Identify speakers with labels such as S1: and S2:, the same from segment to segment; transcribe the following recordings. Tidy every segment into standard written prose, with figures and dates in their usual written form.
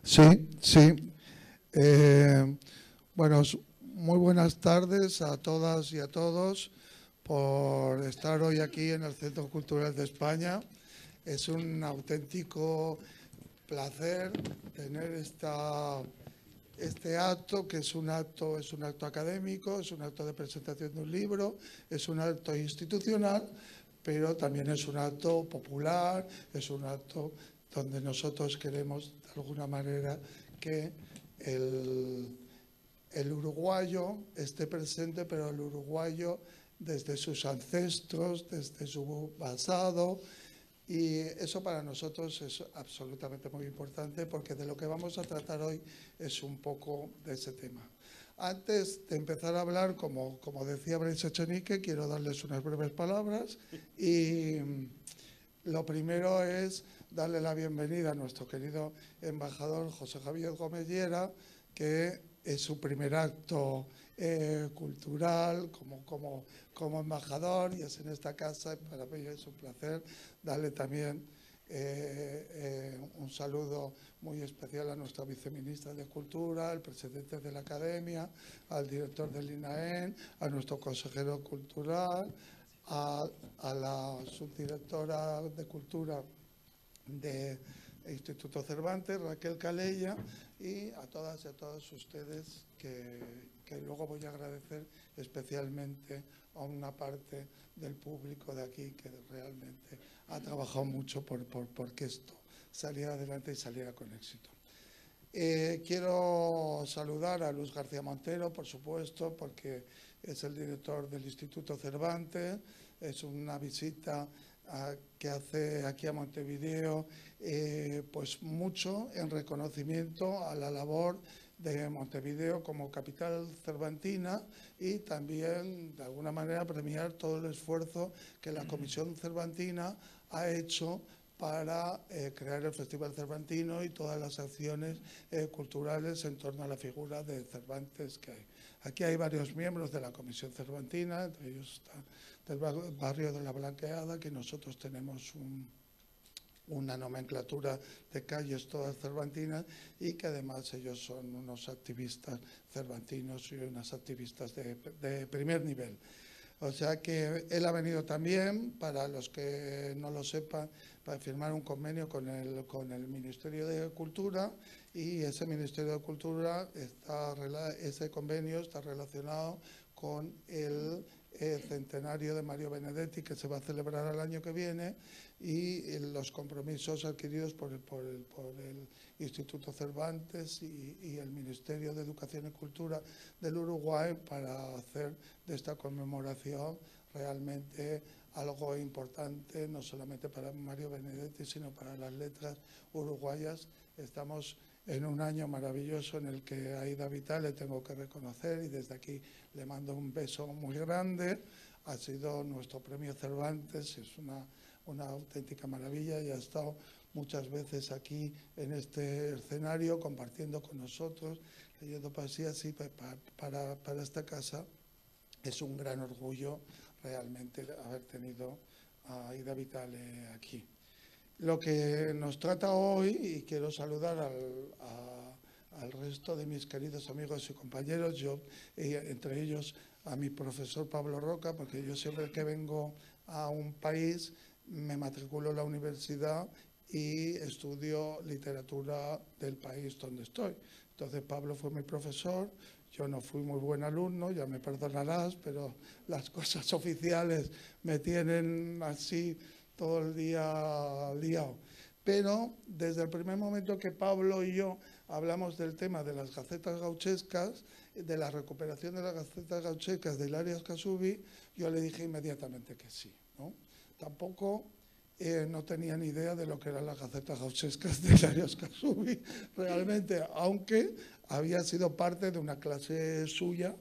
S1: Sí, sí. Eh, bueno, muy buenas tardes a todas y a todos por estar hoy aquí en el Centro Cultural de España. Es un auténtico placer tener este acto, que es un acto académico, es un acto de presentación de un libro, es un acto institucional, pero también es un acto popular, es un acto donde nosotros queremos, de alguna manera, que el uruguayo esté presente, pero el uruguayo desde sus ancestros, desde su pasado, y eso para nosotros es absolutamente muy importante porque de lo que vamos a tratar hoy es un poco de ese tema. Antes de empezar a hablar, como decía Bryce Echenique, quiero darles unas breves palabras y lo primero es darle la bienvenida a nuestro querido embajador José Javier Gómez Llera, que es su primer acto cultural como embajador y es en esta casa. Para mí es un placer darle también un saludo muy especial a nuestra viceministra de Cultura, al presidente de la Academia, al director del INAEN, a nuestro consejero cultural, a la subdirectora de Cultura del Instituto Cervantes, Raquel Calella, y a todas y a todos ustedes que luego voy a agradecer especialmente a una parte del público de aquí que realmente ha trabajado mucho porque esto saliera adelante y saliera con éxito. Quiero saludar a Luis García Montero, por supuesto, porque es el director del Instituto Cervantes. Es una visita que hace aquí a Montevideo, pues mucho en reconocimiento a la labor de Montevideo como capital cervantina y también, de alguna manera, premiar todo el esfuerzo que la Comisión Cervantina ha hecho para crear el Festival Cervantino y todas las acciones culturales en torno a la figura de Cervantes que hay. Aquí hay varios miembros de la Comisión Cervantina, entre ellos está del barrio de la Blanqueada, que nosotros tenemos una nomenclatura de calles todas cervantinas y que además ellos son unos activistas cervantinos y unas activistas de primer nivel. O sea que él ha venido también, para los que no lo sepan, para firmar un convenio con el Ministerio de Cultura, y ese Ministerio de Cultura, ese convenio está relacionado con el centenario de Mario Benedetti, que se va a celebrar el año que viene, y los compromisos adquiridos por el Instituto Cervantes y el Ministerio de Educación y Cultura del Uruguay para hacer de esta conmemoración realmente algo importante, no solamente para Mario Benedetti, sino para las letras uruguayas. Estamos en un año maravilloso en el que a Aida Vital le tengo que reconocer, y desde aquí le mando un beso muy grande. Ha sido nuestro premio Cervantes, es una auténtica maravilla, y ha estado muchas veces aquí en este escenario compartiendo con nosotros, leyendo poesías, y para esta casa es un gran orgullo realmente haber tenido a Aida Vital aquí. Lo que nos trata hoy, y quiero saludar al resto de mis queridos amigos y compañeros, yo entre ellos a mi profesor Pablo Roca, porque yo siempre que vengo a un país me matriculo en la universidad y estudio literatura del país donde estoy. Entonces Pablo fue mi profesor. Yo no fui muy buen alumno, ya me perdonarás, pero las cosas oficiales me tienen así todo el día liado. Pero desde el primer momento que Pablo y yo hablamos del tema de las gacetas gauchescas, de la recuperación de las gacetas gauchescas de Hilario Ascasubi, yo le dije inmediatamente que sí, ¿no? Tampoco no tenía ni idea de lo que eran las gacetas gauchescas de Hilario Ascasubi realmente, aunque había sido parte de una clase suya,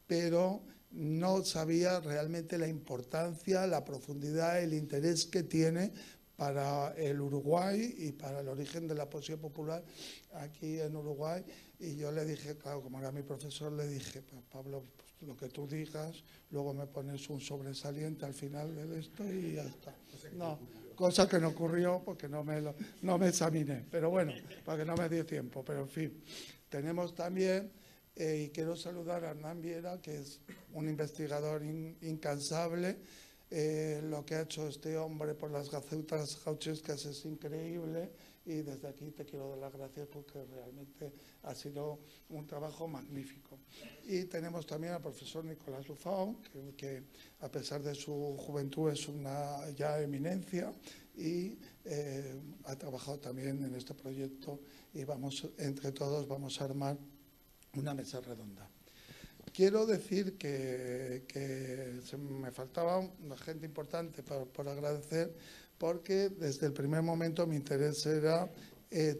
S1: pero no sabía realmente la importancia, la profundidad, el interés que tiene para el Uruguay y para el origen de la poesía popular aquí en Uruguay, Y yo le dije, claro, como era mi profesor, le dije, pues Pablo, pues, lo que tú digas, luego me pones un sobresaliente al final de esto y ya está. No, cosa que no ocurrió porque no me examiné, pero bueno, para que no me dio tiempo, pero en fin. Tenemos también, y quiero saludar a Hernán Viera, que es un investigador incansable. Lo que ha hecho este hombre por las gacetas gauchescas es increíble y desde aquí te quiero dar las gracias porque realmente ha sido un trabajo magnífico. Y tenemos también al profesor Nicolás Lufao, que a pesar de su juventud es una ya eminencia y ha trabajado también en este proyecto y entre todos vamos a armar una mesa redonda. Quiero decir que me faltaba una gente importante por agradecer, porque desde el primer momento mi interés era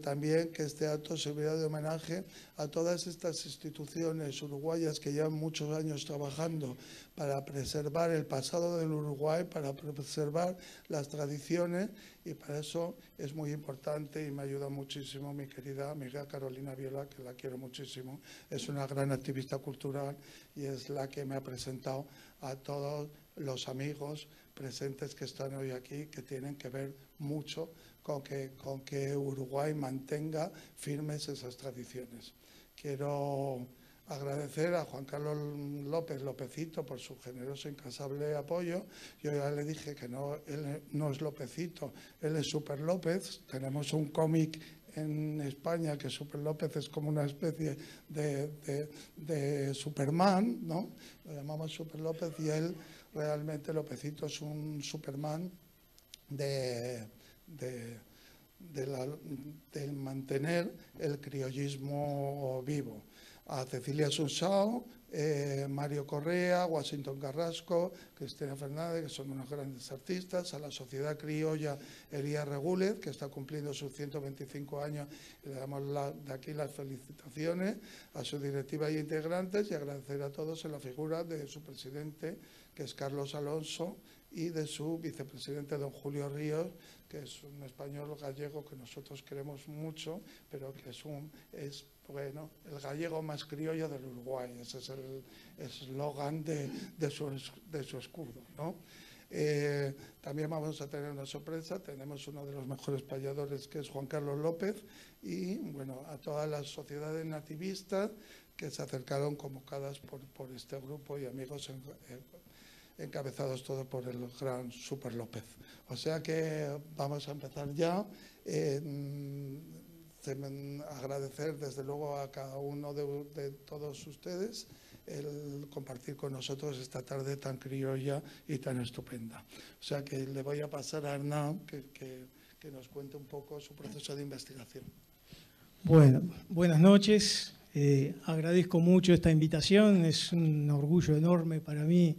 S1: también que este acto sirviera de homenaje a todas estas instituciones uruguayas que llevan muchos años trabajando para preservar el pasado del Uruguay, para preservar las tradiciones, y para eso es muy importante y me ayuda muchísimo mi querida amiga Carolina Viola, que la quiero muchísimo. Es una gran activista cultural y es la que me ha presentado a todos los amigos presentes que están hoy aquí, que tienen que ver mucho con que Uruguay mantenga firmes esas tradiciones. Quiero agradecer a Juan Carlos López Lópezito por su generoso e incansable apoyo. Yo ya le dije que no, él no es Lópezito, él es Super López. Tenemos un cómic en España que Super López es como una especie de Superman, ¿no? Lo llamamos Super López y él realmente, Lópezito, es un Superman de mantener el criollismo vivo. A Cecilia Sunsao, Mario Correa, Washington Carrasco, Cristina Fernández, que son unos grandes artistas, a la Sociedad Criolla Elías Regúlez, que está cumpliendo sus 125 años, y le damos de aquí las felicitaciones a su directiva y integrantes, y agradecer a todos en la figura de su presidente, que es Carlos Alonso, y de su vicepresidente, don Julio Ríos, que es un español gallego que nosotros queremos mucho, pero que es bueno, el gallego más criollo del Uruguay. Ese es el eslogan de su escudo, ¿no? También vamos a tener una sorpresa. Tenemos uno de los mejores payadores, que es Juan Carlos López, y bueno, a todas las sociedades nativistas que se acercaron convocadas por este grupo y amigos encabezados todos por el gran Super López. O sea que vamos a empezar ya. Agradecer desde luego a cada uno de todos ustedes el compartir con nosotros esta tarde tan criolla y tan estupenda. O sea que le voy a pasar a Hernán que nos cuente un poco su proceso de investigación.
S2: Bueno, buenas noches. Agradezco mucho esta invitación. Es un orgullo enorme para mí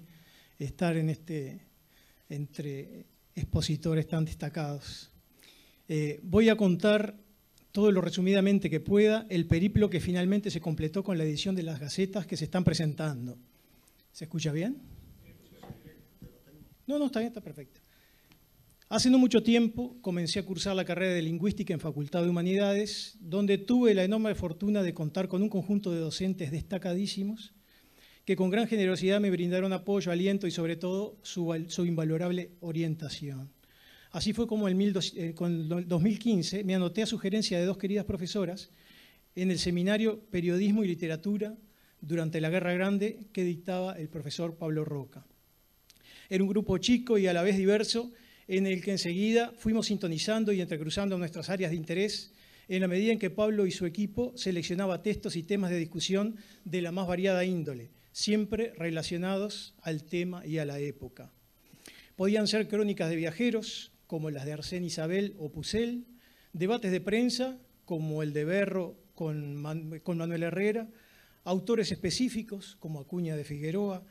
S2: estar entre expositores tan destacados. Voy a contar todo lo resumidamente que pueda el periplo que finalmente se completó con la edición de las gacetas que se están presentando. ¿Se escucha bien? No, está bien, está perfecto. Hace no mucho tiempo comencé a cursar la carrera de Lingüística en Facultad de Humanidades, donde tuve la enorme fortuna de contar con un conjunto de docentes destacadísimos que con gran generosidad me brindaron apoyo, aliento y sobre todo su invalorable orientación. Así fue como en 2015 me anoté a sugerencia de dos queridas profesoras en el seminario Periodismo y Literatura durante la Guerra Grande que dictaba el profesor Pablo Roca. Era un grupo chico y a la vez diverso en el que enseguida fuimos sintonizando y entrecruzando nuestras áreas de interés en la medida en que Pablo y su equipo seleccionaba textos y temas de discusión de la más variada índole, siempre relacionados al tema y a la época. Podían ser crónicas de viajeros, como las de Arsén Isabel o Pucel, debates de prensa, como el de Berro con Manuel Herrera, autores específicos, como Acuña de Figueroa,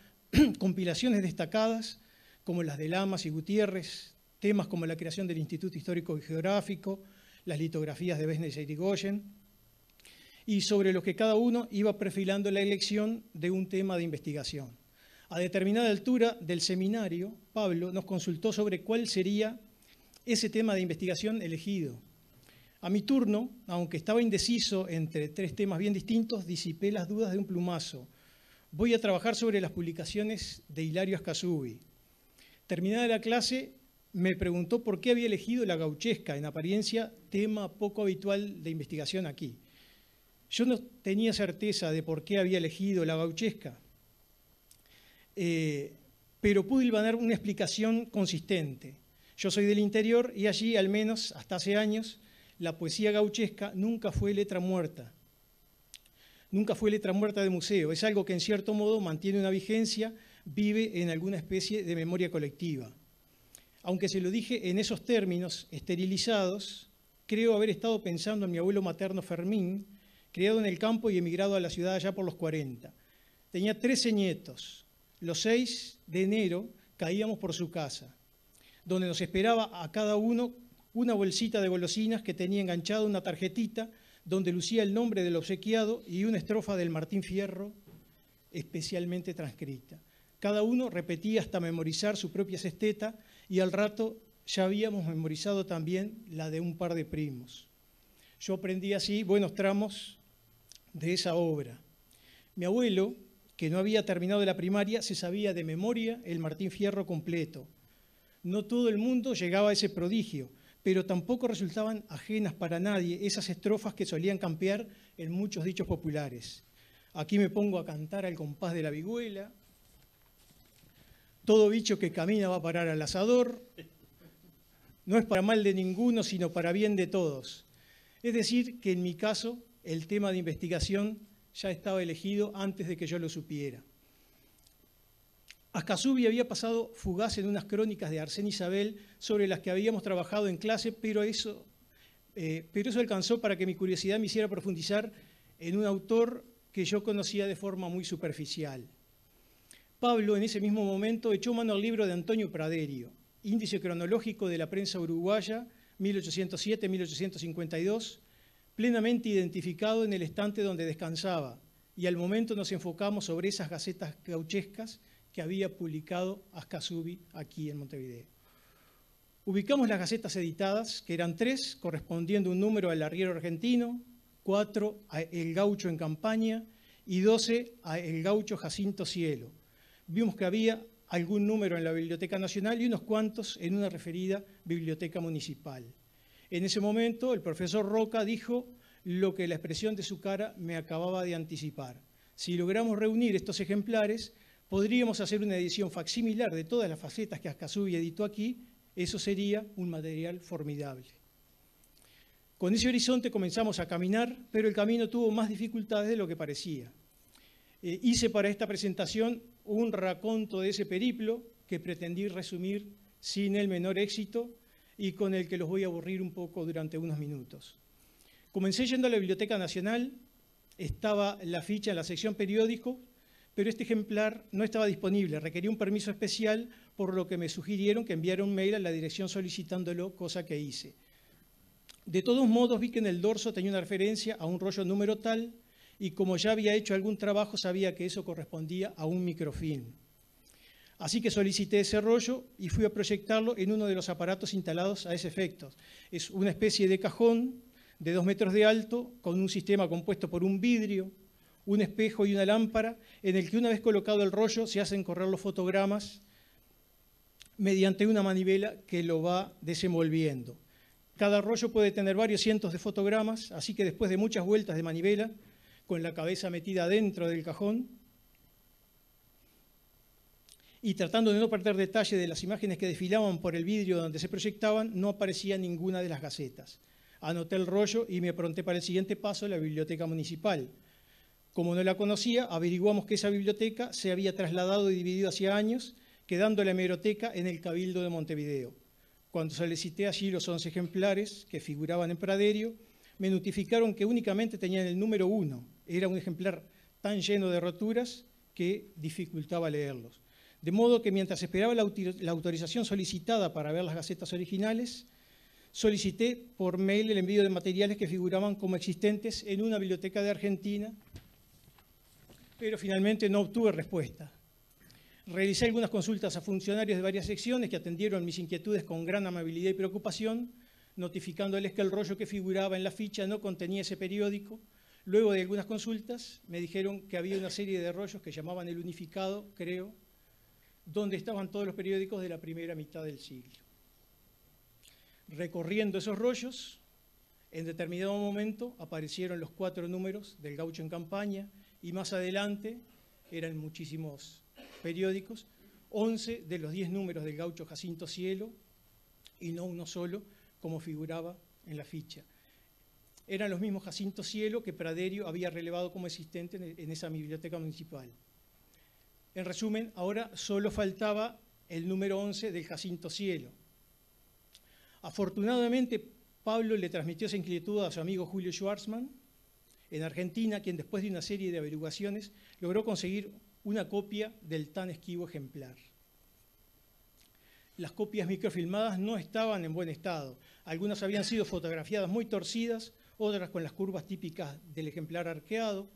S2: compilaciones destacadas, como las de Lamas y Gutiérrez, temas como la creación del Instituto Histórico y Geográfico, las litografías de Besnes y Irigoyen, y sobre los que cada uno iba perfilando la elección de un tema de investigación. A determinada altura del seminario, Pablo nos consultó sobre cuál sería ese tema de investigación elegido. A mi turno, aunque estaba indeciso entre 3 temas bien distintos, disipé las dudas de un plumazo. Voy a trabajar sobre las publicaciones de Hilario Ascasubi. Terminada la clase, me preguntó por qué había elegido la gauchesca, en apariencia tema poco habitual de investigación aquí. Yo no tenía certeza de por qué había elegido la gauchesca, pero pude hilvanar una explicación consistente. Yo soy del interior y allí, al menos hasta hace años, la poesía gauchesca nunca fue letra muerta. Nunca fue letra muerta de museo. Es algo que en cierto modo mantiene una vigencia, vive en alguna especie de memoria colectiva. Aunque se lo dije en esos términos esterilizados, creo haber estado pensando en mi abuelo materno Fermín, criado en el campo y emigrado a la ciudad allá por los 40. Tenía 13 nietos. Los 6 de enero caíamos por su casa, donde nos esperaba a cada uno una bolsita de golosinas que tenía enganchada una tarjetita donde lucía el nombre del obsequiado y una estrofa del Martín Fierro especialmente transcrita. Cada uno repetía hasta memorizar su propia sexteta y al rato ya habíamos memorizado también la de un par de primos. Yo aprendí así buenos tramos de esa obra. Mi abuelo, que no había terminado la primaria, se sabía de memoria el Martín Fierro completo. No todo el mundo llegaba a ese prodigio, pero tampoco resultaban ajenas para nadie esas estrofas que solían campear en muchos dichos populares. Aquí me pongo a cantar al compás de la vihuela. Todo bicho que camina va a parar al asador. No es para mal de ninguno, sino para bien de todos. Es decir, que en mi caso el tema de investigación ya estaba elegido antes de que yo lo supiera. Ascasubi había pasado fugaz en unas crónicas de Arsène Isabel sobre las que habíamos trabajado en clase, pero eso alcanzó para que mi curiosidad me hiciera profundizar en un autor que yo conocía de forma muy superficial. Pablo, en ese mismo momento, echó mano al libro de Antonio Praderio, Índice cronológico de la prensa uruguaya, 1807-1852, plenamente identificado en el estante donde descansaba, y al momento nos enfocamos sobre esas gacetas gauchescas que había publicado Ascasubi aquí en Montevideo. Ubicamos las gacetas editadas, que eran 3, correspondiendo un número al arriero argentino, 4 a El Gaucho en Campaña y 12 a El Gaucho Jacinto Cielo. Vimos que había algún número en la Biblioteca Nacional y unos cuantos en una referida biblioteca municipal. En ese momento el profesor Roca dijo lo que la expresión de su cara me acababa de anticipar. Si logramos reunir estos ejemplares, podríamos hacer una edición facsimilar de todas las facetas que Ascasubi editó aquí. Eso sería un material formidable. Con ese horizonte comenzamos a caminar, pero el camino tuvo más dificultades de lo que parecía. Hice para esta presentación un raconto de ese periplo que pretendí resumir sin el menor éxito y con el que los voy a aburrir un poco durante unos minutos. Comencé yendo a la Biblioteca Nacional, estaba la ficha en la sección periódico, pero este ejemplar no estaba disponible, requería un permiso especial, por lo que me sugirieron que enviara un mail a la dirección solicitándolo, cosa que hice. De todos modos, vi que en el dorso tenía una referencia a un rollo número tal, y como ya había hecho algún trabajo, sabía que eso correspondía a un microfilm. Así que solicité ese rollo y fui a proyectarlo en uno de los aparatos instalados a ese efecto. Es una especie de cajón de 2 metros de alto, con un sistema compuesto por un vidrio, un espejo y una lámpara, en el que una vez colocado el rollo se hacen correr los fotogramas mediante una manivela que lo va desenvolviendo. Cada rollo puede tener varios cientos de fotogramas, así que después de muchas vueltas de manivela, con la cabeza metida dentro del cajón, y tratando de no perder detalle de las imágenes que desfilaban por el vidrio donde se proyectaban, no aparecía ninguna de las gacetas. Anoté el rollo y me apronté para el siguiente paso, la biblioteca municipal. Como no la conocía, averiguamos que esa biblioteca se había trasladado y dividido hacía años, quedando la hemeroteca en el Cabildo de Montevideo. Cuando solicité allí los 11 ejemplares que figuraban en Praderio, me notificaron que únicamente tenían el número 1. Era un ejemplar tan lleno de roturas que dificultaba leerlos. De modo que mientras esperaba la autorización solicitada para ver las gacetas originales, solicité por mail el envío de materiales que figuraban como existentes en una biblioteca de Argentina, pero finalmente no obtuve respuesta. Realicé algunas consultas a funcionarios de varias secciones que atendieron mis inquietudes con gran amabilidad y preocupación, notificándoles que el rollo que figuraba en la ficha no contenía ese periódico. Luego de algunas consultas me dijeron que había una serie de rollos que llamaban el unificado, creo, donde estaban todos los periódicos de la primera mitad del siglo. Recorriendo esos rollos, en determinado momento aparecieron los 4 números del Gaucho en Campaña y más adelante, eran muchísimos periódicos, 11 de los 10 números del Gaucho Jacinto Cielo y no uno solo, como figuraba en la ficha. Eran los mismos Jacinto Cielo que Praderio había relevado como existentes en esa biblioteca municipal. En resumen, ahora solo faltaba el número 11 del Jacinto Cielo. Afortunadamente, Pablo le transmitió esa inquietud a su amigo Julio Schwarzman, en Argentina, quien después de una serie de averiguaciones logró conseguir una copia del tan esquivo ejemplar. Las copias microfilmadas no estaban en buen estado. Algunas habían sido fotografiadas muy torcidas, otras con las curvas típicas del ejemplar arqueado,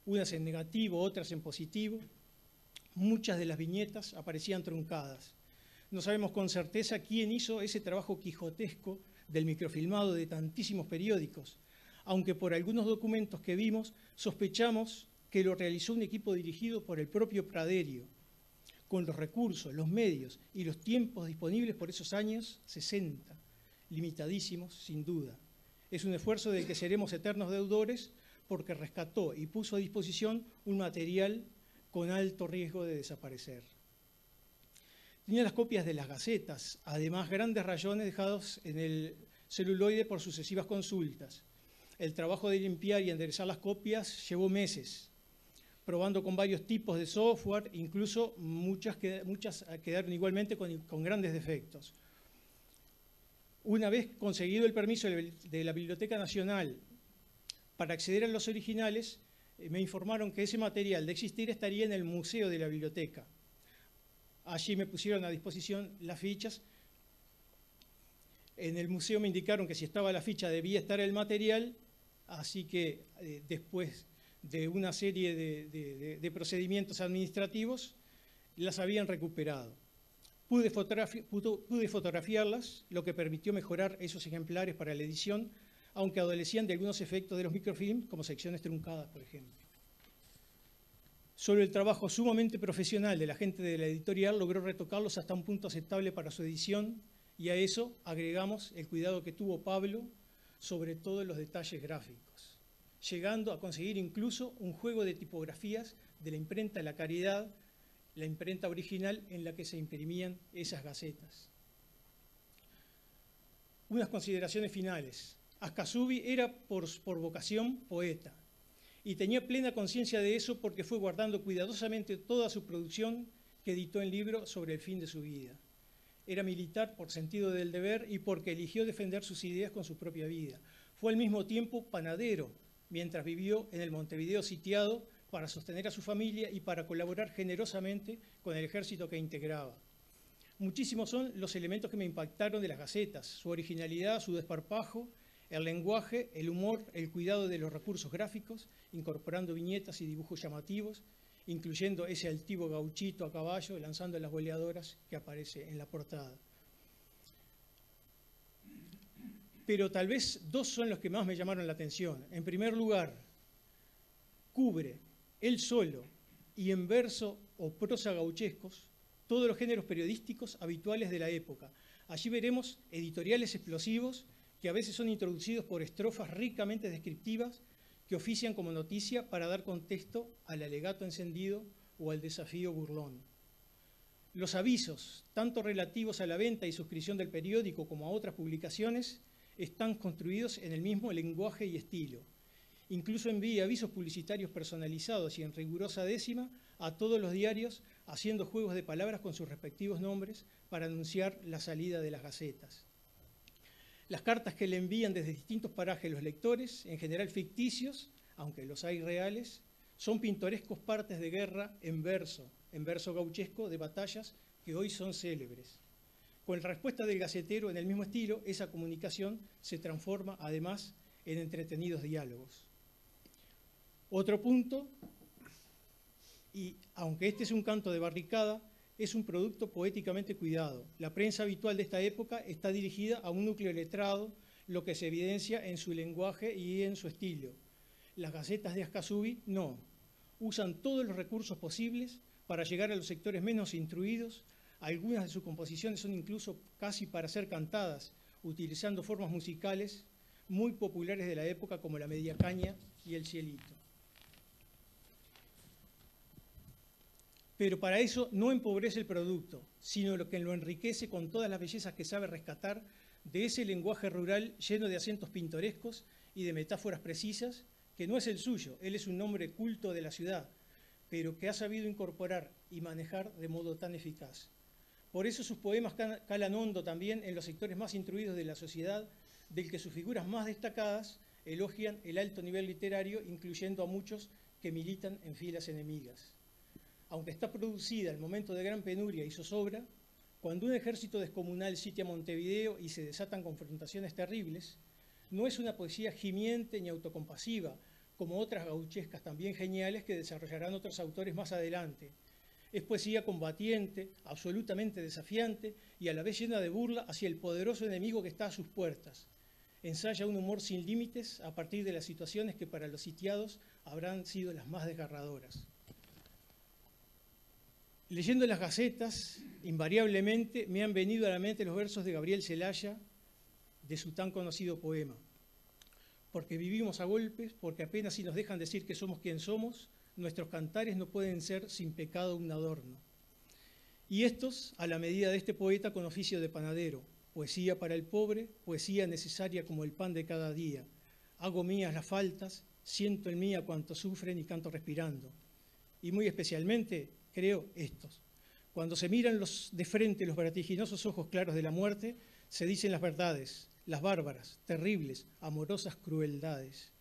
S2: unas en negativo, otras en positivo. Muchas de las viñetas aparecían truncadas. No sabemos con certeza quién hizo ese trabajo quijotesco del microfilmado de tantísimos periódicos, aunque por algunos documentos que vimos sospechamos que lo realizó un equipo dirigido por el propio Praderio, con los recursos, los medios y los tiempos disponibles por esos años 60, limitadísimos sin duda. Es un esfuerzo del que seremos eternos deudores porque rescató y puso a disposición un material con alto riesgo de desaparecer. Tenía las copias de las gacetas, además grandes rayones dejados en el celuloide por sucesivas consultas. El trabajo de limpiar y enderezar las copias llevó meses, probando con varios tipos de software, incluso muchas quedaron igualmente con grandes defectos. Una vez conseguido el permiso de la Biblioteca Nacional para acceder a los originales, me informaron que ese material de existir estaría en el museo de la biblioteca. Allí me pusieron a disposición las fichas. En el museo me indicaron que si estaba la ficha debía estar el material, así que después de una serie de procedimientos administrativos, las habían recuperado. Pude fotografiarlas, lo que permitió mejorar esos ejemplares para la edición, aunque adolecían de algunos efectos de los microfilms, como secciones truncadas, por ejemplo. Solo el trabajo sumamente profesional de la gente de la editorial logró retocarlos hasta un punto aceptable para su edición, y a eso agregamos el cuidado que tuvo Pablo sobre todo en los detalles gráficos, llegando a conseguir incluso un juego de tipografías de la imprenta La Caridad, la imprenta original en la que se imprimían esas gacetas. Unas consideraciones finales. Ascasubi era por vocación poeta y tenía plena conciencia de eso porque fue guardando cuidadosamente toda su producción que editó en libro sobre el fin de su vida. Era militar por sentido del deber y porque eligió defender sus ideas con su propia vida. Fue al mismo tiempo panadero mientras vivió en el Montevideo sitiado para sostener a su familia y para colaborar generosamente con el ejército que integraba. Muchísimos son los elementos que me impactaron de las gacetas, su originalidad, su desparpajo, el lenguaje, el humor, el cuidado de los recursos gráficos, incorporando viñetas y dibujos llamativos, incluyendo ese altivo gauchito a caballo lanzando las boleadoras que aparece en la portada. Pero tal vez 2 son los que más me llamaron la atención. En primer lugar, cubre él solo y en verso o prosa gauchescos todos los géneros periodísticos habituales de la época. Allí veremos editoriales explosivos que a veces son introducidos por estrofas ricamente descriptivas que ofician como noticia para dar contexto al alegato encendido o al desafío burlón. Los avisos, tanto relativos a la venta y suscripción del periódico como a otras publicaciones, están construidos en el mismo lenguaje y estilo. Incluso envía avisos publicitarios personalizados y en rigurosa décima a todos los diarios, haciendo juegos de palabras con sus respectivos nombres para anunciar la salida de las gacetas. Las cartas que le envían desde distintos parajes los lectores, en general ficticios, aunque los hay reales, son pintorescos partes de guerra en verso gauchesco de batallas que hoy son célebres. Con la respuesta del gacetero en el mismo estilo, esa comunicación se transforma además en entretenidos diálogos. Otro punto, y aunque este es un canto de barricada, es un producto poéticamente cuidado. La prensa habitual de esta época está dirigida a un núcleo letrado lo que se evidencia en su lenguaje y en su estilo. Las gacetas de Ascasubi no, usan todos los recursos posibles para llegar a los sectores menos instruidos. Algunas de sus composiciones son incluso casi para ser cantadas, utilizando formas musicales muy populares de la época como la media caña y el cielito. Pero para eso no empobrece el producto, sino lo que lo enriquece con todas las bellezas que sabe rescatar de ese lenguaje rural lleno de acentos pintorescos y de metáforas precisas, que no es el suyo, él es un hombre culto de la ciudad, pero que ha sabido incorporar y manejar de modo tan eficaz. Por eso sus poemas calan hondo también en los sectores más instruidos de la sociedad, del que sus figuras más destacadas elogian el alto nivel literario, incluyendo a muchos que militan en filas enemigas. Aunque está producida al momento de gran penuria y zozobra, cuando un ejército descomunal sitia Montevideo y se desatan confrontaciones terribles, no es una poesía gimiente ni autocompasiva, como otras gauchescas también geniales que desarrollarán otros autores más adelante. Es poesía combatiente, absolutamente desafiante y a la vez llena de burla hacia el poderoso enemigo que está a sus puertas. Ensaya un humor sin límites a partir de las situaciones que para los sitiados habrán sido las más desgarradoras. Leyendo las gacetas, invariablemente me han venido a la mente los versos de Gabriel Celaya, de su tan conocido poema. Porque vivimos a golpes, porque apenas si nos dejan decir que somos quien somos, nuestros cantares no pueden ser sin pecado un adorno. Y estos, a la medida de este poeta con oficio de panadero, poesía para el pobre, poesía necesaria como el pan de cada día. Hago mías las faltas, siento en mí a cuantos sufren y canto respirando. Y muy especialmente, creo, estos. Cuando se miran de frente los vertiginosos ojos claros de la muerte, se dicen las verdades, las bárbaras, terribles, amorosas crueldades.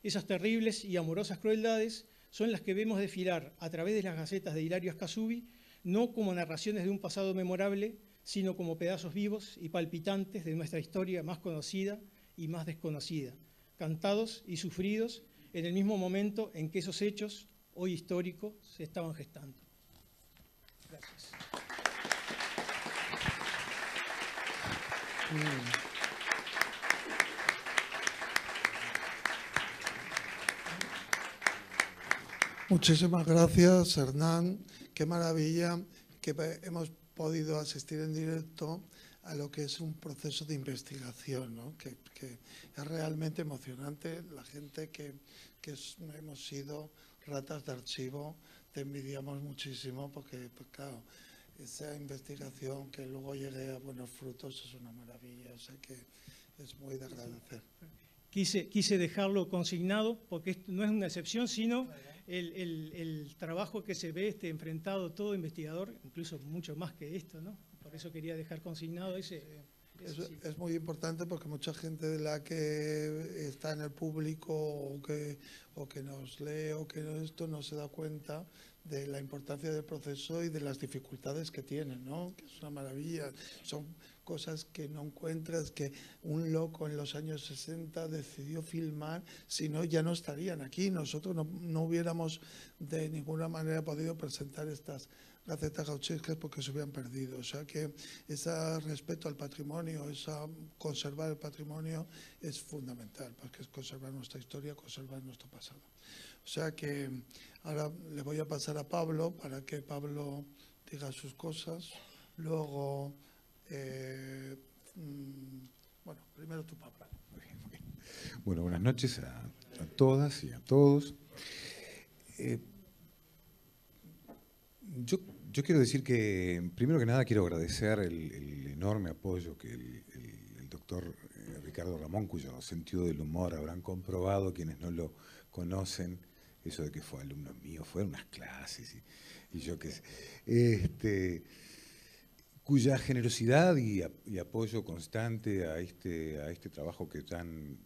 S2: Esas terribles y amorosas crueldades son las que vemos desfilar a través de las gacetas de Hilario Ascasubi, no como narraciones de un pasado memorable, sino como pedazos vivos y palpitantes de nuestra historia más conocida y más desconocida, cantados y sufridos en el mismo momento en que esos hechos, hoy históricos, se estaban gestando. Gracias.
S1: Muchísimas gracias, Hernán. Qué maravilla que hemos podido asistir en directo a lo que es un proceso de investigación, ¿no? que es realmente emocionante. La gente que hemos sido ratas de archivo, te envidiamos muchísimo porque, pues claro, esa investigación que luego llegue a buenos frutos es una maravilla, o sea que es muy de agradecer.
S2: Quise dejarlo consignado porque esto no es una excepción, sino el trabajo que se ve enfrentado todo investigador, incluso mucho más que esto, ¿no? Por eso quería dejar consignado ese.
S1: Es muy importante porque mucha gente de la que está en el público o que nos lee o que esto no se da cuenta de la importancia del proceso y de las dificultades que tiene, ¿no? Que es una maravilla. Son cosas que no encuentras, que un loco en los años 60 decidió filmar, si no ya no estarían aquí. Nosotros no hubiéramos de ninguna manera podido presentar estas gacetas gauchescas porque se hubieran perdido. O sea que ese respeto al patrimonio, conservar el patrimonio es fundamental, porque es conservar nuestra historia, conservar nuestro pasado. O sea que ahora le voy a pasar a Pablo para que Pablo diga sus cosas. Luego, bueno, primero tú, Pablo.
S3: Bueno, buenas noches a todas y a todos. Yo quiero decir que, primero que nada, quiero agradecer el enorme apoyo que el doctor Ricardo Ramón, cuyo sentido del humor habrán comprobado quienes no lo conocen, eso de que fue alumno mío, fue en unas clases y yo qué sé, cuya generosidad y apoyo constante a este trabajo que tan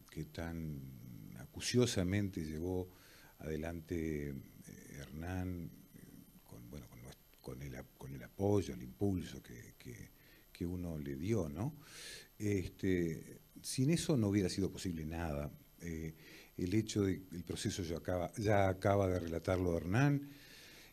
S3: acuciosamente llevó adelante Hernán, con el apoyo, el impulso que uno le dio, ¿no? Sin eso no hubiera sido posible nada. El hecho de el proceso ya acaba de relatarlo Hernán,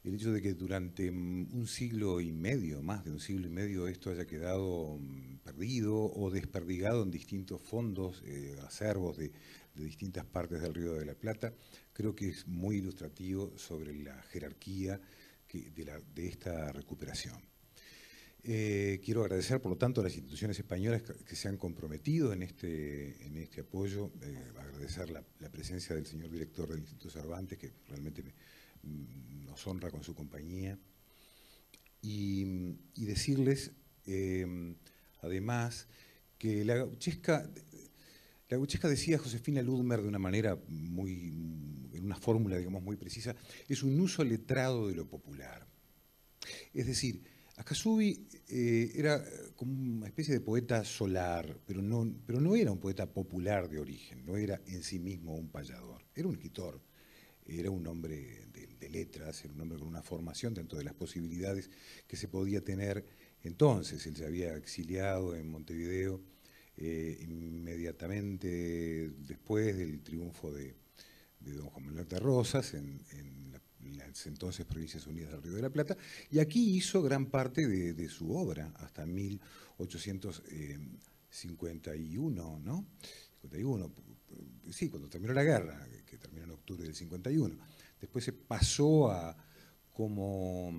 S3: el hecho de que durante un siglo y medio, más de un siglo y medio, esto haya quedado perdido o desperdigado en distintos fondos, acervos de distintas partes del Río de la Plata, creo que es muy ilustrativo sobre la jerarquía de esta recuperación. Quiero agradecer, por lo tanto, a las instituciones españolas que se han comprometido en este apoyo, agradecer la presencia del señor director del Instituto Cervantes, que realmente nos honra con su compañía, y decirles, además, que la gauchesca decía Josefina Ludmer de una manera en una fórmula, digamos, muy precisa, es un uso letrado de lo popular. Es decir, Ascasubi era como una especie de poeta solar, pero no era un poeta popular de origen, no era en sí mismo un payador, era un escritor, era un hombre de letras, era un hombre con una formación dentro de las posibilidades que se podía tener entonces. Él se había exiliado en Montevideo inmediatamente después del triunfo de don Juan Manuel de Rosas en las entonces Provincias Unidas del Río de la Plata, y aquí hizo gran parte de su obra hasta 1851, ¿no? 51, sí, cuando terminó la guerra, que terminó en octubre del 51. Después se pasó como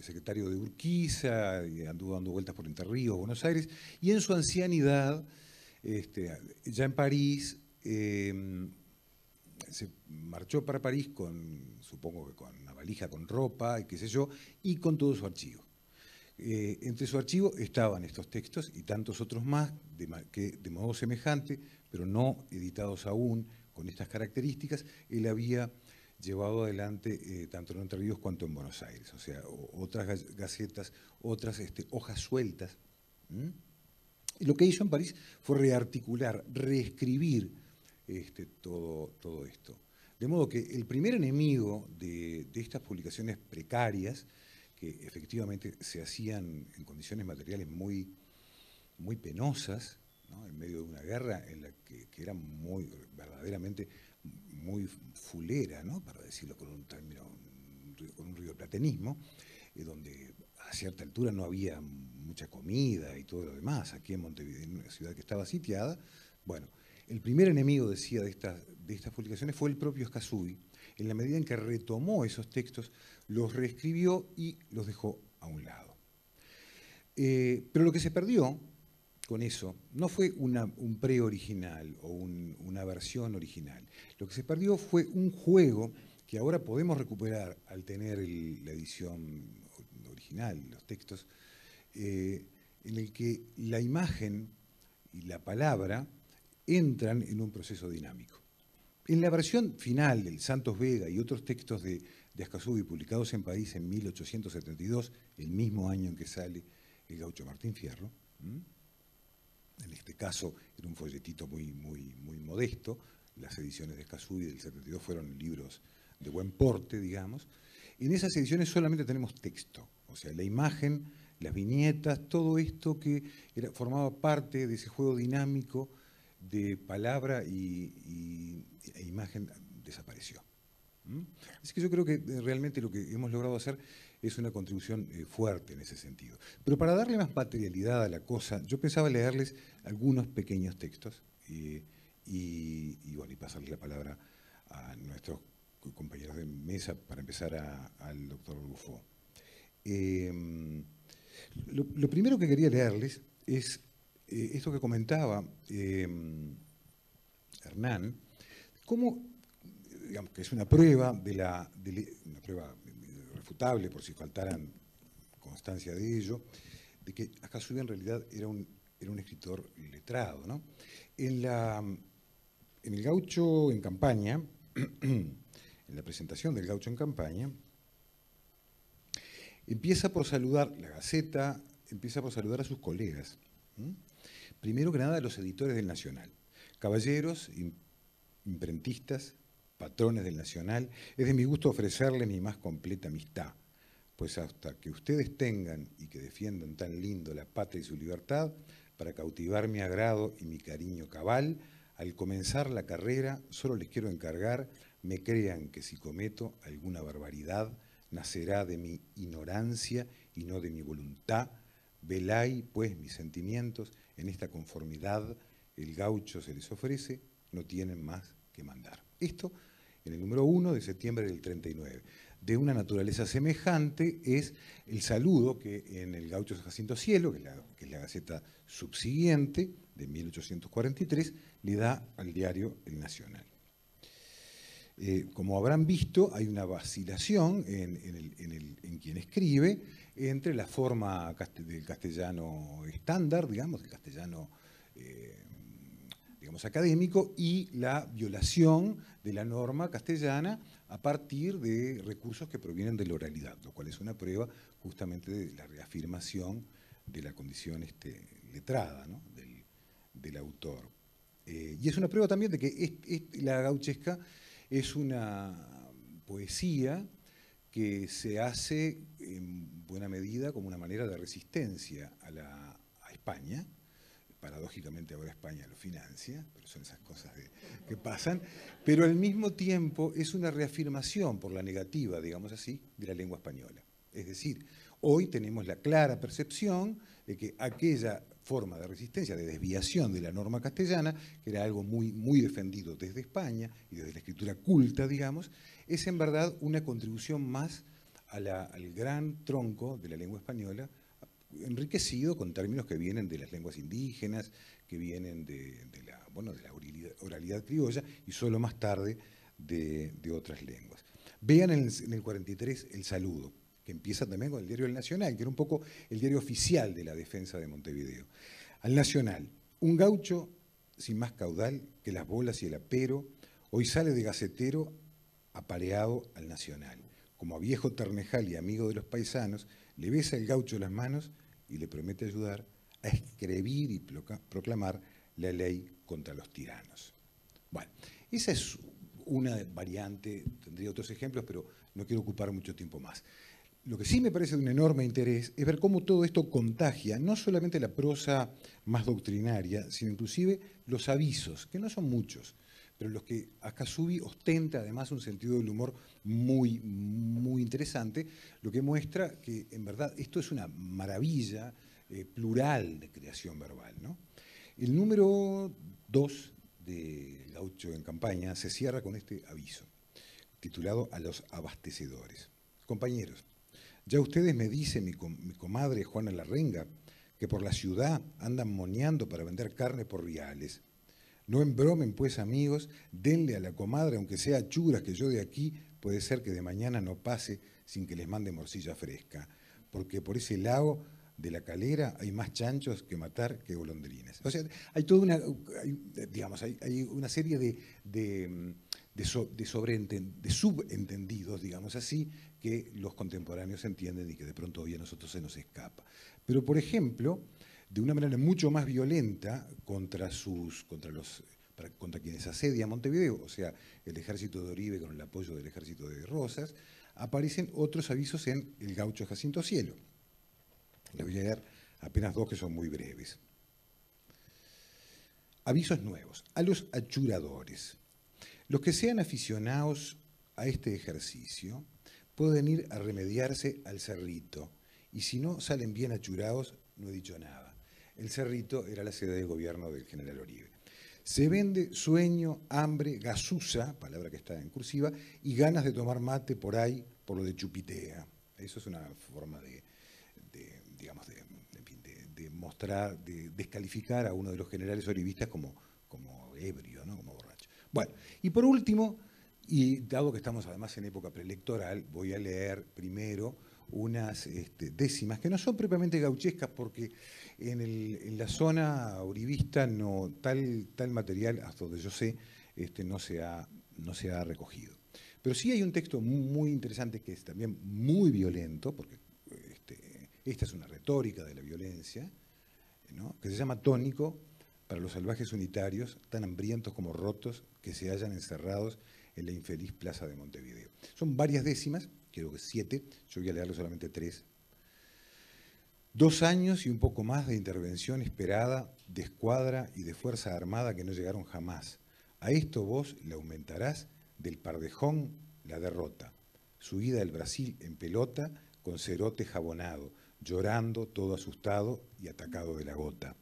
S3: secretario de Urquiza, y anduvo dando vueltas por Entre Ríos, Buenos Aires, y en su ancianidad, ya en París, se marchó para París supongo que con una valija con ropa y qué sé yo, y con todo su archivo. Entre su archivo estaban estos textos y tantos otros más que de modo semejante, pero no editados aún con estas características, él había llevado adelante tanto en Entre Ríos cuanto en Buenos Aires, o sea, otras gacetas, otras hojas sueltas. Y lo que hizo en París fue rearticular, reescribir todo esto. De modo que el primer enemigo de estas publicaciones precarias, que efectivamente se hacían en condiciones materiales muy penosas, ¿no? En medio de una guerra en la que era verdaderamente muy fulera, ¿no? Para decirlo con un término, con un rioplatenismo, donde a cierta altura no había mucha comida y todo lo demás, aquí en Montevideo, en una ciudad que estaba sitiada. Bueno, el primer enemigo, decía, de estas publicaciones fue el propio Ascasubi, en la medida en que retomó esos textos, los reescribió y los dejó a un lado. Pero lo que se perdió con eso no fue un pre-original o una versión original. Lo que se perdió fue un juego que ahora podemos recuperar al tener la edición original, los textos, en el que la imagen y la palabra entran en un proceso dinámico. En la versión final del Santos Vega y otros textos de Ascasubi publicados en París en 1872, el mismo año en que sale el gaucho Martín Fierro, en este caso era un folletito muy modesto, las ediciones de Ascasubi del 72 fueron libros de buen porte, digamos. En esas ediciones solamente tenemos texto, o sea, la imagen, las viñetas, todo esto que formaba parte de ese juego dinámico de palabra e imagen desapareció. Así que yo creo que realmente lo que hemos logrado hacer es una contribución fuerte en ese sentido. Pero para darle más materialidad a la cosa, yo pensaba leerles algunos pequeños textos y pasarles la palabra a nuestros compañeros de mesa, para empezar al doctor Rufo. Lo primero que quería leerles es esto que comentaba Hernán, cómo, digamos, que es una prueba una prueba irrefutable, por si faltaran constancia de ello, de que Ascasubi en realidad era un escritor letrado, ¿no? En el Gaucho en Campaña, en la presentación del Gaucho en Campaña, empieza por saludar, la Gaceta empieza por saludar a sus colegas. Primero que nada a los editores del Nacional, caballeros, imprentistas, patrones del Nacional. Es de mi gusto ofrecerles mi más completa amistad, pues hasta que ustedes tengan y que defiendan tan lindo la patria y su libertad, para cautivar mi agrado y mi cariño cabal, al comenzar la carrera solo les quiero encargar, me crean que si cometo alguna barbaridad, nacerá de mi ignorancia y no de mi voluntad. Velay, pues, mis sentimientos, en esta conformidad el gaucho se les ofrece, no tienen más que mandar. Esto en el número 1 de septiembre del 39. De una naturaleza semejante es el saludo que en el Gaucho Jacinto Cielo, que es la gaceta subsiguiente, de 1843, le da al diario El Nacional. Como habrán visto, hay una vacilación en quien escribe entre la forma del castellano estándar, digamos, del castellano digamos, académico, y la violación de la norma castellana a partir de recursos que provienen de la oralidad, lo cual es una prueba justamente de la reafirmación de la condición letrada, ¿no?, del autor. Y es una prueba también de que la gauchesca es una poesía que se hace en buena medida como una manera de resistencia a España. Paradójicamente ahora España lo financia, pero son esas cosas que pasan, pero al mismo tiempo es una reafirmación por la negativa, digamos así, de la lengua española. Es decir, hoy tenemos la clara percepción de que aquella forma de resistencia, de desviación de la norma castellana, que era algo muy, muy defendido desde España y desde la escritura culta, digamos, es en verdad una contribución más al gran tronco de la lengua española, enriquecido con términos que vienen de las lenguas indígenas, que vienen de la oralidad criolla y solo más tarde de otras lenguas. Vean en el 43 el saludo, que empieza también con el diario El Nacional, que era un poco el diario oficial de la defensa de Montevideo. Al Nacional, un gaucho sin más caudal que las bolas y el apero, hoy sale de gacetero apareado al Nacional. Como a viejo Ternejal y amigo de los paisanos, le besa el gaucho las manos y le promete ayudar a escribir y proclamar la ley contra los tiranos. Bueno, esa es una variante, tendría otros ejemplos, pero no quiero ocupar mucho tiempo más. Lo que sí me parece de un enorme interés es ver cómo todo esto contagia no solamente la prosa más doctrinaria, sino inclusive los avisos, que no son muchos, pero los que Akasubi ostenta además un sentido del humor muy, muy interesante, lo que muestra que en verdad esto es una maravilla plural de creación verbal, ¿no? El número 2 de Gaucho en Campaña se cierra con este aviso, titulado A los abastecedores. Compañeros, ya ustedes me dicen, mi comadre Juana Larrenga, que por la ciudad andan moneando para vender carne por reales. No embromen, pues, amigos, denle a la comadre, aunque sea achuras, que yo de aquí puede ser que de mañana no pase sin que les mande morcilla fresca, porque por ese lado de la calera hay más chanchos que matar que golondrinas. O sea, hay toda hay una serie de subentendidos, digamos así, que los contemporáneos entienden y que de pronto hoy a nosotros se nos escapa. Pero, por ejemplo, de una manera mucho más violenta contra quienes asedia Montevideo, o sea, el ejército de Oribe con el apoyo del ejército de Rosas, aparecen otros avisos en el Gaucho Jacinto Cielo. Le voy a leer apenas dos que son muy breves. Avisos nuevos. A los achuradores. Los que sean aficionados a este ejercicio pueden ir a remediarse al Cerrito, y si no salen bien achurados, no he dicho nada. El Cerrito era la sede de gobierno del general Oribe. Se vende sueño, hambre, gasusa, palabra que está en cursiva, y ganas de tomar mate por ahí, por lo de Chupitea. Eso es una forma de mostrar, de descalificar a uno de los generales orivistas como ebrio, ¿no?, como borracho. Bueno, y por último, y dado que estamos además en época preelectoral, voy a leer primero unas décimas que no son propiamente gauchescas, porque en la zona uribista tal material, hasta donde yo sé, no se ha recogido. Pero sí hay un texto muy interesante que es también muy violento, porque esta es una retórica de la violencia, ¿no?, que se llama Tónico para los salvajes unitarios, tan hambrientos como rotos, que se hallan encerrados en la infeliz plaza de Montevideo. Son varias décimas, creo que 7, yo voy a leerle solamente 3. 2 años y un poco más de intervención esperada, de escuadra y de fuerza armada que no llegaron jamás. A esto vos le aumentarás del Pardejón la derrota. su ida al Brasil en pelota con cerote jabonado, llorando, todo asustado y atacado de la gota.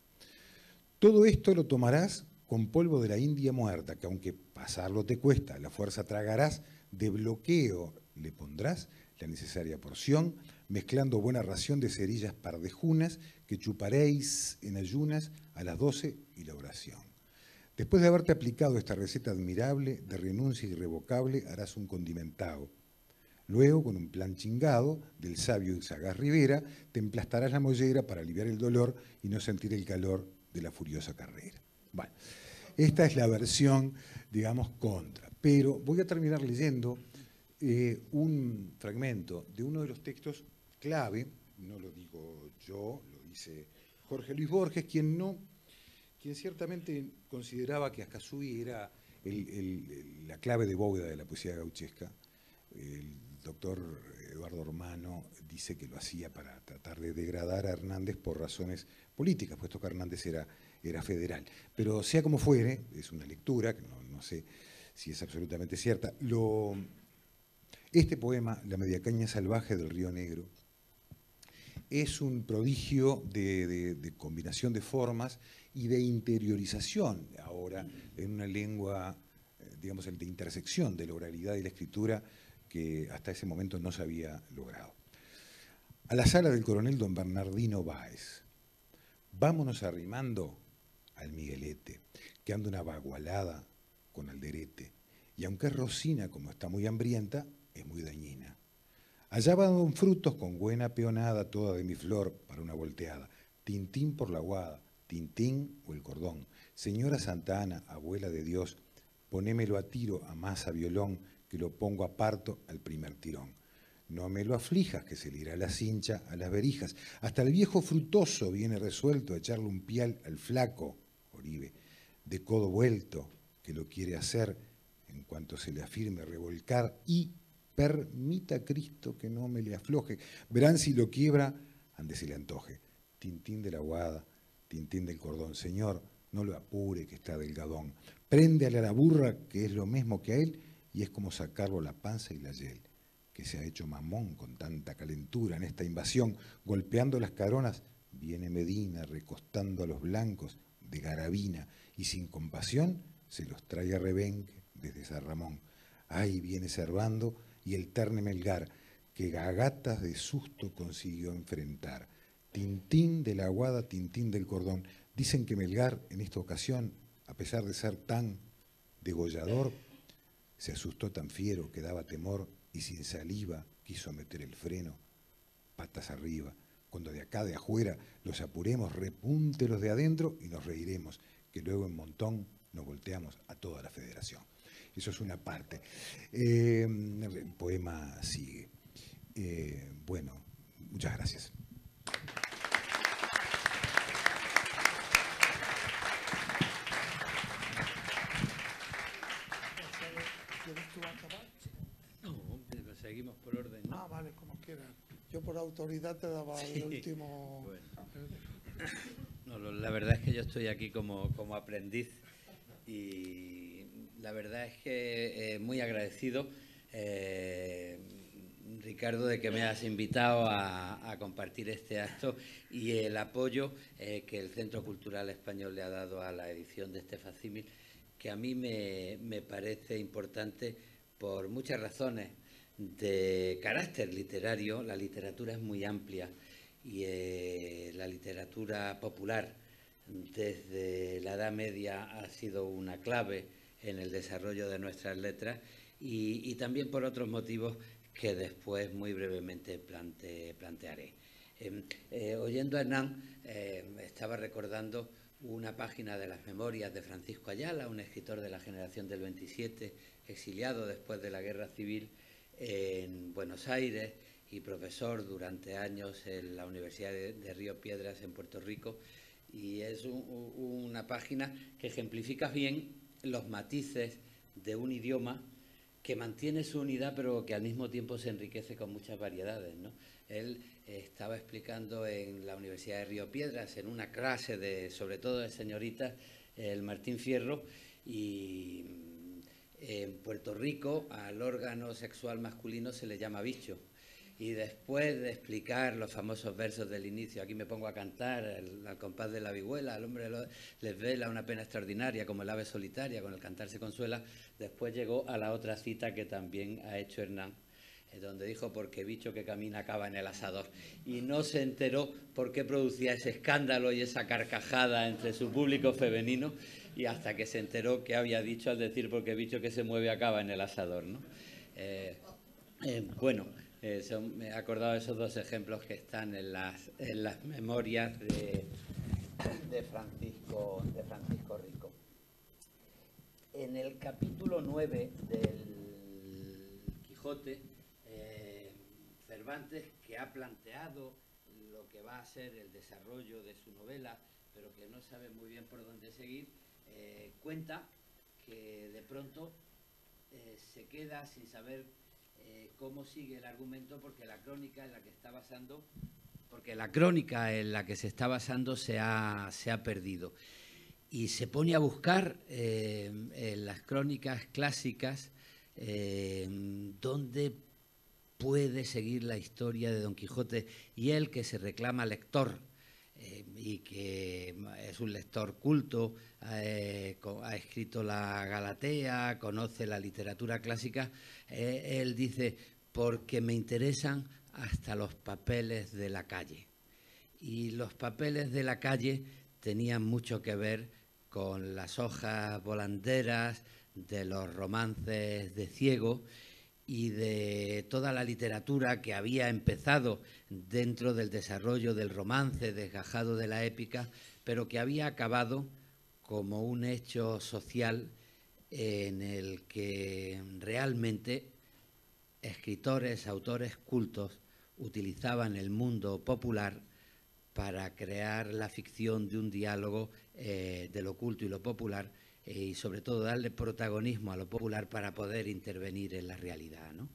S3: Todo esto lo tomarás con polvo de la India muerta, que aunque pasarlo te cuesta, la fuerza tragarás, de bloqueo le pondrás la necesaria porción, mezclando buena ración de cerillas pardejunas que chuparéis en ayunas a las 12 y la oración. Después de haberte aplicado esta receta admirable, de renuncia irrevocable, harás un condimentado. Luego, con un plan chingado del sabio y sagaz Rivera, te emplastarás la mollera para aliviar el dolor y no sentir el calor de la furiosa carrera. Bueno, esta es la versión, digamos, contra. Pero voy a terminar leyendo un fragmento de uno de los textos clave, no lo digo yo, lo dice Jorge Luis Borges, quien ciertamente consideraba que Ascasuy era la clave de bóveda de la poesía gauchesca. El doctor Eduardo Romano dice que lo hacía para tratar de degradar a Hernández por razones políticas, puesto que Hernández era federal. Pero sea como fuere, es una lectura, que no sé si es absolutamente cierta, este poema, La mediacaña salvaje del Río Negro, es un prodigio de combinación de formas y de interiorización, ahora en una lengua, digamos, de intersección de la oralidad y la escritura que hasta ese momento no se había logrado. A la sala del coronel don Bernardino Báez. Vámonos arrimando al Miguelete, que anda una bagualada con Alderete, y aunque es rosina como está muy hambrienta, es muy dañina. Allá va don Frutos con buena peonada toda de mi flor para una volteada. Tintín por la guada, tintín o el cordón. Señora Santa Ana, abuela de Dios, ponémelo a tiro a masa violón, que lo pongo a parto al primer tirón. No me lo aflijas, que se le irá la cincha a las berijas. Hasta el viejo Frutoso viene resuelto a echarle un pial al flaco, Oribe, de codo vuelto, que lo quiere hacer en cuanto se le afirme revolcar y permita Cristo que no me le afloje. Verán si lo quiebra, ande se le antoje. Tintín de la guada, tintín del cordón. Señor, no lo apure que está delgadón. Préndele a la burra, que es lo mismo que a él, y es como sacarlo la panza y la hiel, que se ha hecho mamón con tanta calentura en esta invasión, golpeando las caronas. Viene Medina recostando a los blancos de garabina, y sin compasión se los trae a rebenque desde San Ramón. Ahí viene Servando y el terne Melgar, que gagatas de susto consiguió enfrentar. Tintín de la aguada, tintín del cordón. Dicen que Melgar, en esta ocasión, a pesar de ser tan degollador, se asustó tan fiero que daba temor y sin saliva quiso meter el freno, patas arriba. Cuando de acá de afuera los apuremos, repunte los de adentro y nos reiremos, que luego en montón nos volteamos a toda la federación. Eso es una parte. El poema sigue. Bueno, muchas gracias.
S1: ¿Quieres tú acabar?
S4: No, pero seguimos por orden, ¿no?
S1: Ah, vale, como quieras. Yo por autoridad te daba el último...
S4: Bueno. No, la verdad es que yo estoy aquí como aprendiz y la verdad es que muy agradecido, Ricardo, de que me has invitado a compartir este acto y el apoyo que el Centro Cultural Español le ha dado a la edición de este facsímil, que a mí me parece importante por muchas razones de carácter literario. La literatura es muy amplia y la literatura popular desde la Edad Media ha sido una clave en el desarrollo de nuestras letras y también por otros motivos que después muy brevemente plantearé. Oyendo a Hernán, estaba recordando una página de las memorias de Francisco Ayala, un escritor de la generación del 27, exiliado después de la Guerra Civil en Buenos Aires y profesor durante años en la Universidad de Río Piedras en Puerto Rico, y es una página que ejemplifica bien los matices de un idioma que mantiene su unidad pero que al mismo tiempo se enriquece con muchas variedades, ¿no? Él estaba explicando en la Universidad de Río Piedras, en una clase sobre todo de señoritas, el Martín Fierro, y En Puerto Rico al órgano sexual masculino se le llama bicho. Y después de explicar los famosos versos del inicio, aquí me pongo a cantar al compás de la vihuela, al hombre les vela una pena extraordinaria, como el ave solitaria, con el cantar se consuela. Después llegó a la otra cita que también ha hecho Hernán, donde dijo, porque bicho que camina acaba en el asador. Y no se enteró por qué producía ese escándalo y esa carcajada entre su público femenino, y hasta que se enteró que había dicho al decir, porque bicho que se mueve acaba en el asador, ¿no? Bueno, me he acordado de esos dos ejemplos que están en las memorias de Francisco Rico. En el capítulo 9 del Quijote, Cervantes, que ha planteado lo que va a ser el desarrollo de su novela, pero que no sabe muy bien por dónde seguir, cuenta que de pronto se queda sin saber cómo sigue el argumento, porque la crónica en la que se está basando se ha perdido. Y se pone a buscar en las crónicas clásicas dónde puede seguir la historia de Don Quijote, y él, que se reclama lector y que es un lector culto, ha escrito la Galatea, conoce la literatura clásica, él dice, porque me interesan hasta los papeles de la calle. Y los papeles de la calle tenían mucho que ver con las hojas volanderas de los romances de Ciego y de toda la literatura que había empezado dentro del desarrollo del romance desgajado de la épica, pero que había acabado como un hecho social en el que realmente escritores, autores cultos utilizaban el mundo popular para crear la ficción de un diálogo de lo culto y lo popular, y sobre todo darle protagonismo a lo popular para poder intervenir en la realidad, ¿no?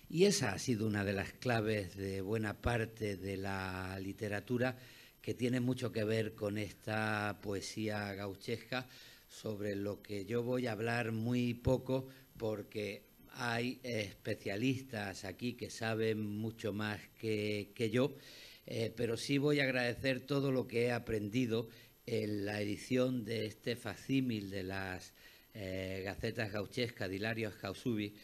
S4: Y esa ha sido una de las claves de buena parte de la literatura, que tiene mucho que ver con esta poesía gauchesca, sobre lo que yo voy a hablar muy poco, porque hay especialistas aquí que saben mucho más que yo, pero sí voy a agradecer todo lo que he aprendido en la edición de este facímil de las Gacetas Gauchescas de Hilario Ascasubi,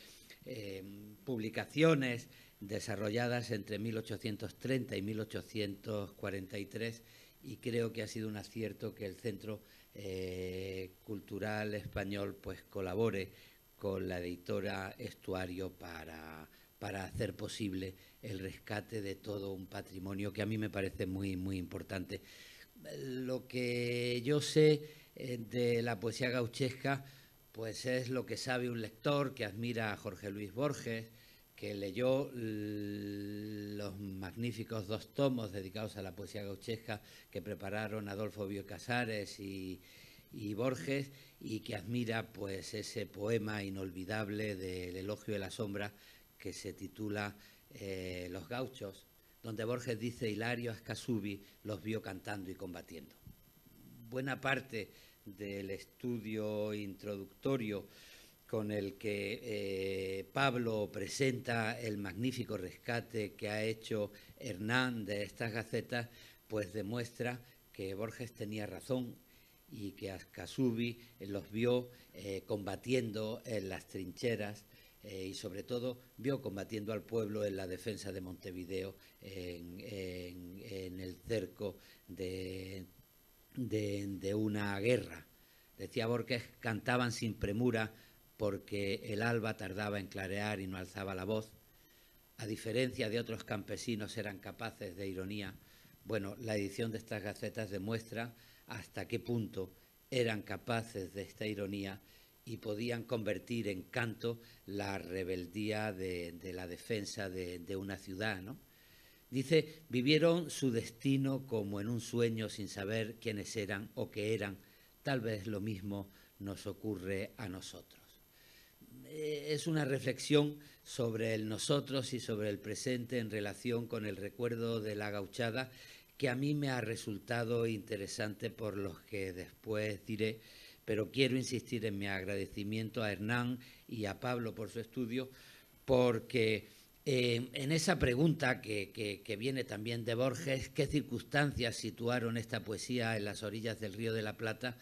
S4: publicaciones desarrolladas entre 1830 y 1843, y creo que ha sido un acierto que el Centro Cultural Español pues colabore con la editora Estuario para hacer posible el rescate de todo un patrimonio que a mí me parece muy, muy importante. Lo que yo sé de la poesía gauchesca pues es lo que sabe un lector que admira a Jorge Luis Borges, que leyó los magníficos 2 tomos dedicados a la poesía gauchesca que prepararon Adolfo Bioy Casares y Borges, y que admira pues ese poema inolvidable del Elogio de la Sombra que se titula Los Gauchos, donde Borges dice: Hilario Ascasubi los vio cantando y combatiendo. Buena parte del estudio introductorio con el que Pablo presenta el magnífico rescate que ha hecho Hernán de estas gacetas, pues demuestra que Borges tenía razón y que Ascasubi los vio combatiendo en las trincheras, y sobre todo vio combatiendo al pueblo en la defensa de Montevideo en el cerco de una guerra. Decía Borges, cantaban sin premura porque el alba tardaba en clarear y no alzaba la voz. A diferencia de otros campesinos, eran capaces de ironía. Bueno, la edición de estas gacetas demuestra hasta qué punto eran capaces de esta ironía y podían convertir en canto la rebeldía de la defensa de una ciudad, ¿no? Dice, vivieron su destino como en un sueño sin saber quiénes eran o qué eran. Tal vez lo mismo nos ocurre a nosotros. Es una reflexión sobre el nosotros y sobre el presente en relación con el recuerdo de la gauchada, que a mí me ha resultado interesante por los que después diré, pero quiero insistir en mi agradecimiento a Hernán y a Pablo por su estudio, porque en esa pregunta que viene también de Borges, ¿qué circunstancias situaron esta poesía en las orillas del Río de la Plata?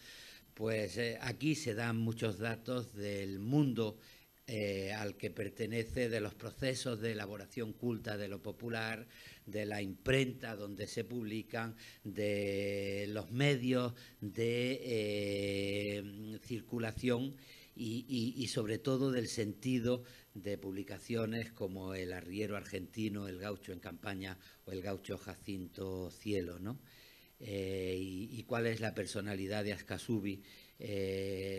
S4: Pues aquí se dan muchos datos del mundo al que pertenece, de los procesos de elaboración culta de lo popular, de la imprenta donde se publican, de los medios de circulación y sobre todo del sentido de publicaciones como El Arriero Argentino, El Gaucho en Campaña o El Gaucho Jacinto Cielo, ¿no? Y cuál es la personalidad de Ascasubi,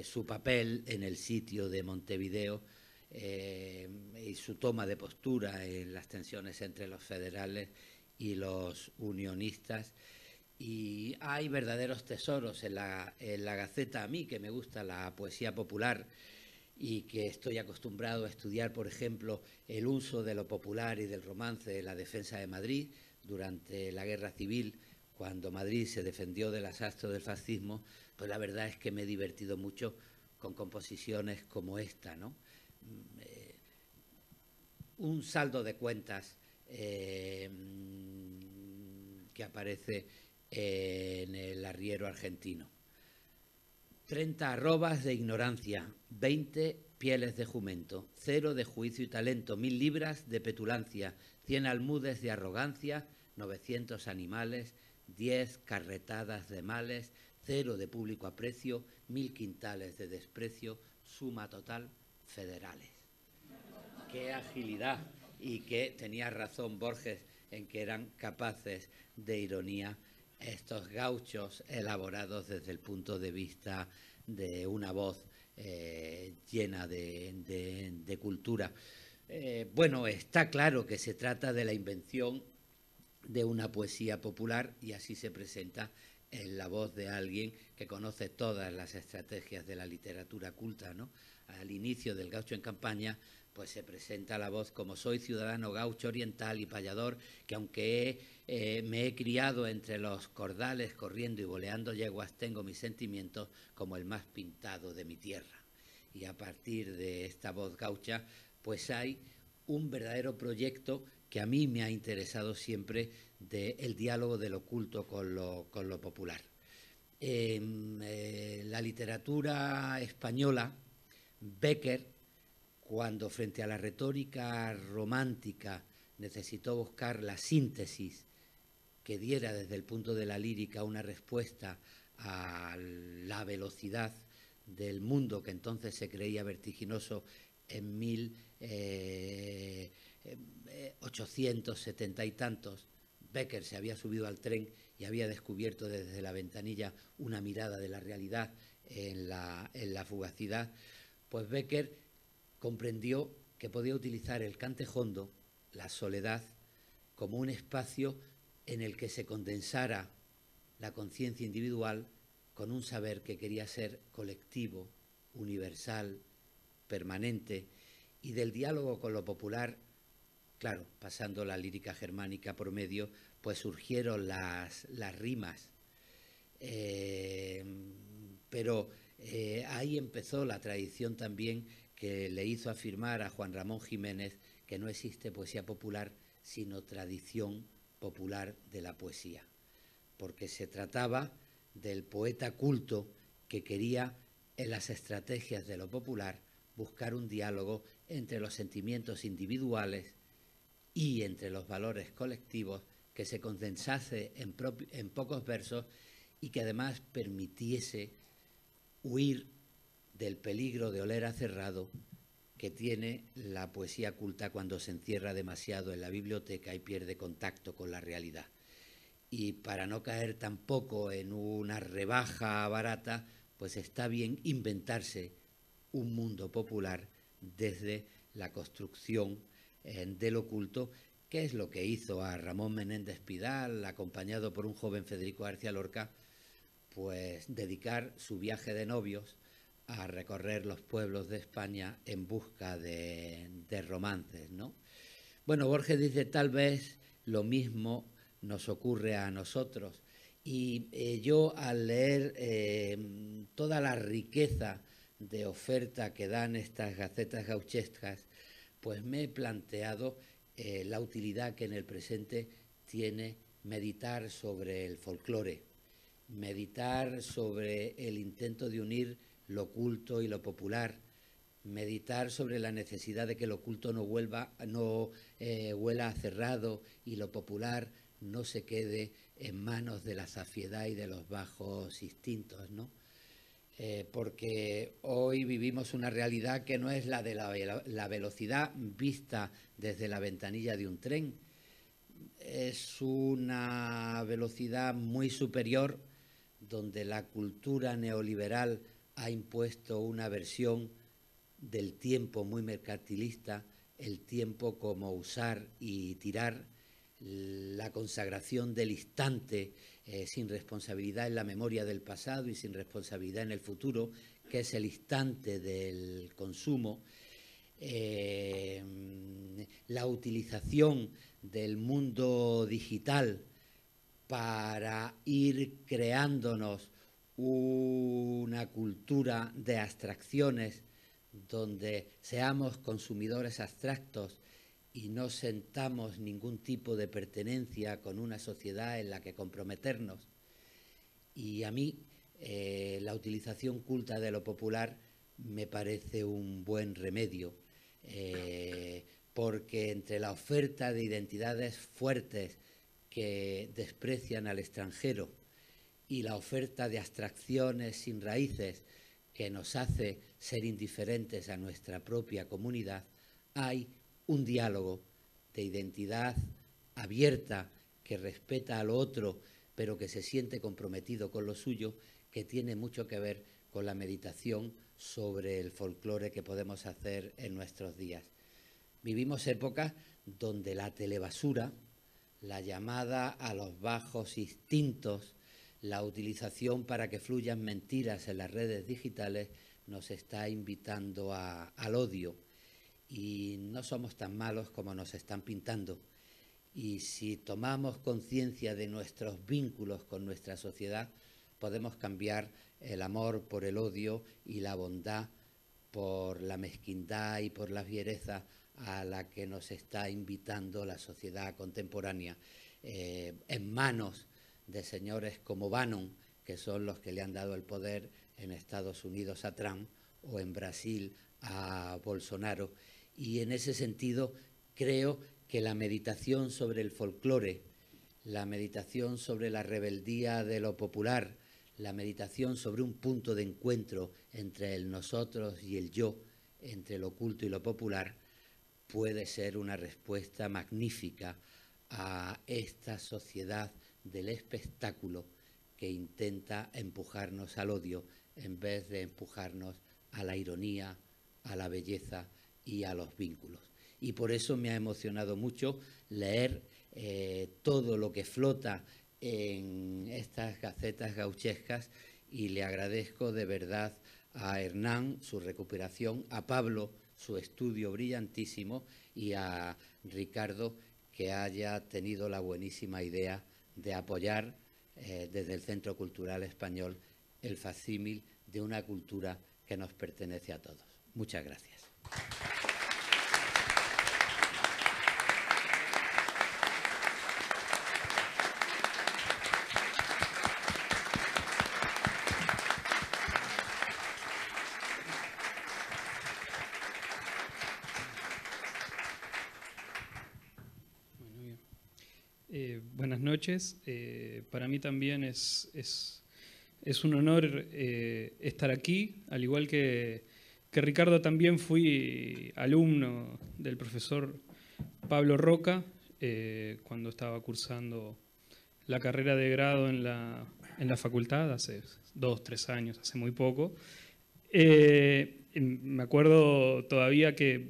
S4: su papel en el sitio de Montevideo y su toma de postura en las tensiones entre los federales y los unionistas. Y hay verdaderos tesoros en la Gaceta. A mí, que me gusta la poesía popular y que estoy acostumbrado a estudiar, por ejemplo, el uso de lo popular y del romance en la defensa de Madrid durante la Guerra Civil, cuando Madrid se defendió del asalto del fascismo, pues la verdad es que me he divertido mucho con composiciones como esta, ¿no? Un saldo de cuentas que aparece en El Arriero Argentino. 30 arrobas de ignorancia, 20 pieles de jumento, 0 de juicio y talento, 1000 libras de petulancia, 100 almudes de arrogancia, 900 animales, 10 carretadas de males, 0 de público aprecio, 1000 quintales de desprecio, suma total, federales. ¡Qué agilidad! Y que tenía razón Borges en que eran capaces de ironía estos gauchos elaborados desde el punto de vista de una voz llena de cultura. Bueno, está claro que se trata de la invención de una poesía popular y así se presenta en la voz de alguien que conoce todas las estrategias de la literatura culta, ¿no? Al inicio del Gaucho en Campaña, pues se presenta la voz como soy ciudadano gaucho oriental y payador, que aunque me he criado entre los cordales corriendo y boleando yeguas, tengo mis sentimientos como el más pintado de mi tierra. Y a partir de esta voz gaucha, pues hay un verdadero proyecto que a mí me ha interesado siempre, del diálogo del oculto con lo popular. La literatura española, Bécquer, cuando frente a la retórica romántica necesitó buscar la síntesis que diera desde el punto de la lírica una respuesta a la velocidad del mundo que entonces se creía vertiginoso en 1870 y tantos, Bécquer se había subido al tren y había descubierto desde la ventanilla una mirada de la realidad en la fugacidad. Pues Bécquer comprendió que podía utilizar el cantejondo, la soledad, como un espacio en el que se condensara la conciencia individual con un saber que quería ser colectivo, universal, permanente, y del diálogo con lo popular, claro, pasando la lírica germánica por medio, pues surgieron las rimas. Pero ahí empezó la tradición también que le hizo afirmar a Juan Ramón Jiménez que no existe poesía popular sino tradición popular de la poesía, porque se trataba del poeta culto que quería, en las estrategias de lo popular, buscar un diálogo entre los sentimientos individuales y entre los valores colectivos que se condensase en pocos versos y que además permitiese huir del peligro de oler a cerrado que tiene la poesía culta cuando se encierra demasiado en la biblioteca y pierde contacto con la realidad. Y para no caer tampoco en una rebaja barata, pues está bien inventarse un mundo popular desde la construcción del oculto, que es lo que hizo a Ramón Menéndez Pidal, acompañado por un joven Federico García Lorca, pues dedicar su viaje de novios a recorrer los pueblos de España en busca de romances, ¿no? Bueno, Borges dice, tal vez lo mismo nos ocurre a nosotros, Y yo, al leer toda la riqueza de oferta que dan estas gacetas gauchescas, pues me he planteado la utilidad que en el presente tiene meditar sobre el folclore, meditar sobre el intento de unir lo culto y lo popular, meditar sobre la necesidad de que lo culto no huela a cerrado y lo popular no se quede en manos de la zafiedad y de los bajos instintos, ¿no? Porque hoy vivimos una realidad que no es la de la velocidad vista desde la ventanilla de un tren. Es una velocidad muy superior, donde la cultura neoliberal ha impuesto una versión del tiempo muy mercantilista, el tiempo como usar y tirar, la consagración del instante sin responsabilidad en la memoria del pasado y sin responsabilidad en el futuro, que es el instante del consumo, la utilización del mundo digital para ir creándonos una cultura de abstracciones donde seamos consumidores abstractos y no sentamos ningún tipo de pertenencia con una sociedad en la que comprometernos. Y a mí la utilización culta de lo popular me parece un buen remedio, porque entre la oferta de identidades fuertes que desprecian al extranjero y la oferta de abstracciones sin raíces que nos hace ser indiferentes a nuestra propia comunidad, hay un diálogo de identidad abierta que respeta al otro, pero que se siente comprometido con lo suyo, que tiene mucho que ver con la meditación sobre el folclore que podemos hacer en nuestros días. Vivimos épocas donde la telebasura, la llamada a los bajos instintos, la utilización para que fluyan mentiras en las redes digitales, nos está invitando al odio. Y no somos tan malos como nos están pintando. Y si tomamos conciencia de nuestros vínculos con nuestra sociedad, podemos cambiar el amor por el odio y la bondad por la mezquindad y por la fiereza a la que nos está invitando la sociedad contemporánea, en manos de señores como Bannon, que son los que le han dado el poder en Estados Unidos a Trump o en Brasil a Bolsonaro. Y en ese sentido creo que la meditación sobre el folclore, la meditación sobre la rebeldía de lo popular, la meditación sobre un punto de encuentro entre el nosotros y el yo, entre lo oculto y lo popular, puede ser una respuesta magnífica a esta sociedad del espectáculo que intenta empujarnos al odio en vez de empujarnos a la ironía, a la belleza y a los vínculos. Y por eso me ha emocionado mucho leer todo lo que flota en estas gacetas gauchescas, y le agradezco de verdad a Hernán su recuperación, a Pablo su estudio brillantísimo y a Ricardo que haya tenido la buenísima idea de apoyar desde el Centro Cultural Español el facsímil de una cultura que nos pertenece a todos. Muchas gracias.
S5: Buenas noches. Para mí también es un honor estar aquí, al igual que Ricardo. También fui alumno del profesor Pablo Roca cuando estaba cursando la carrera de grado en la facultad hace 2 o 3 años, hace muy poco. Me acuerdo todavía que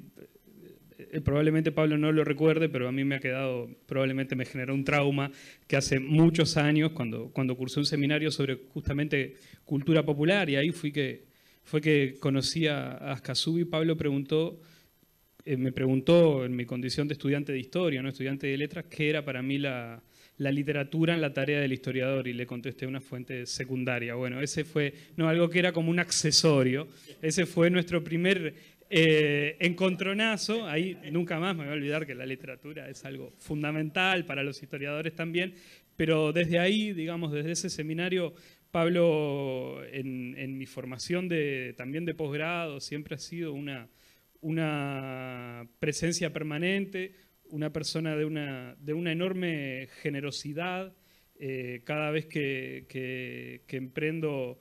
S5: probablemente Pablo no lo recuerde, pero a mí me ha quedado, probablemente me generó un trauma que hace muchos años, cuando cursé un seminario sobre justamente cultura popular, y ahí fue que conocí a Ascasubi. Pablo preguntó me preguntó en mi condición de estudiante de historia, no estudiante de letras, qué era para mí la literatura en la tarea del historiador, y le contesté una fuente secundaria. Bueno, ese fue algo que era como un accesorio. Ese fue nuestro primer encontronazo. Ahí nunca más me voy a olvidar que la literatura es algo fundamental para los historiadores también, pero desde ahí, digamos, desde ese seminario, Pablo, en mi formación también de posgrado, siempre ha sido una presencia permanente, una persona de una enorme generosidad. Cada vez que emprendo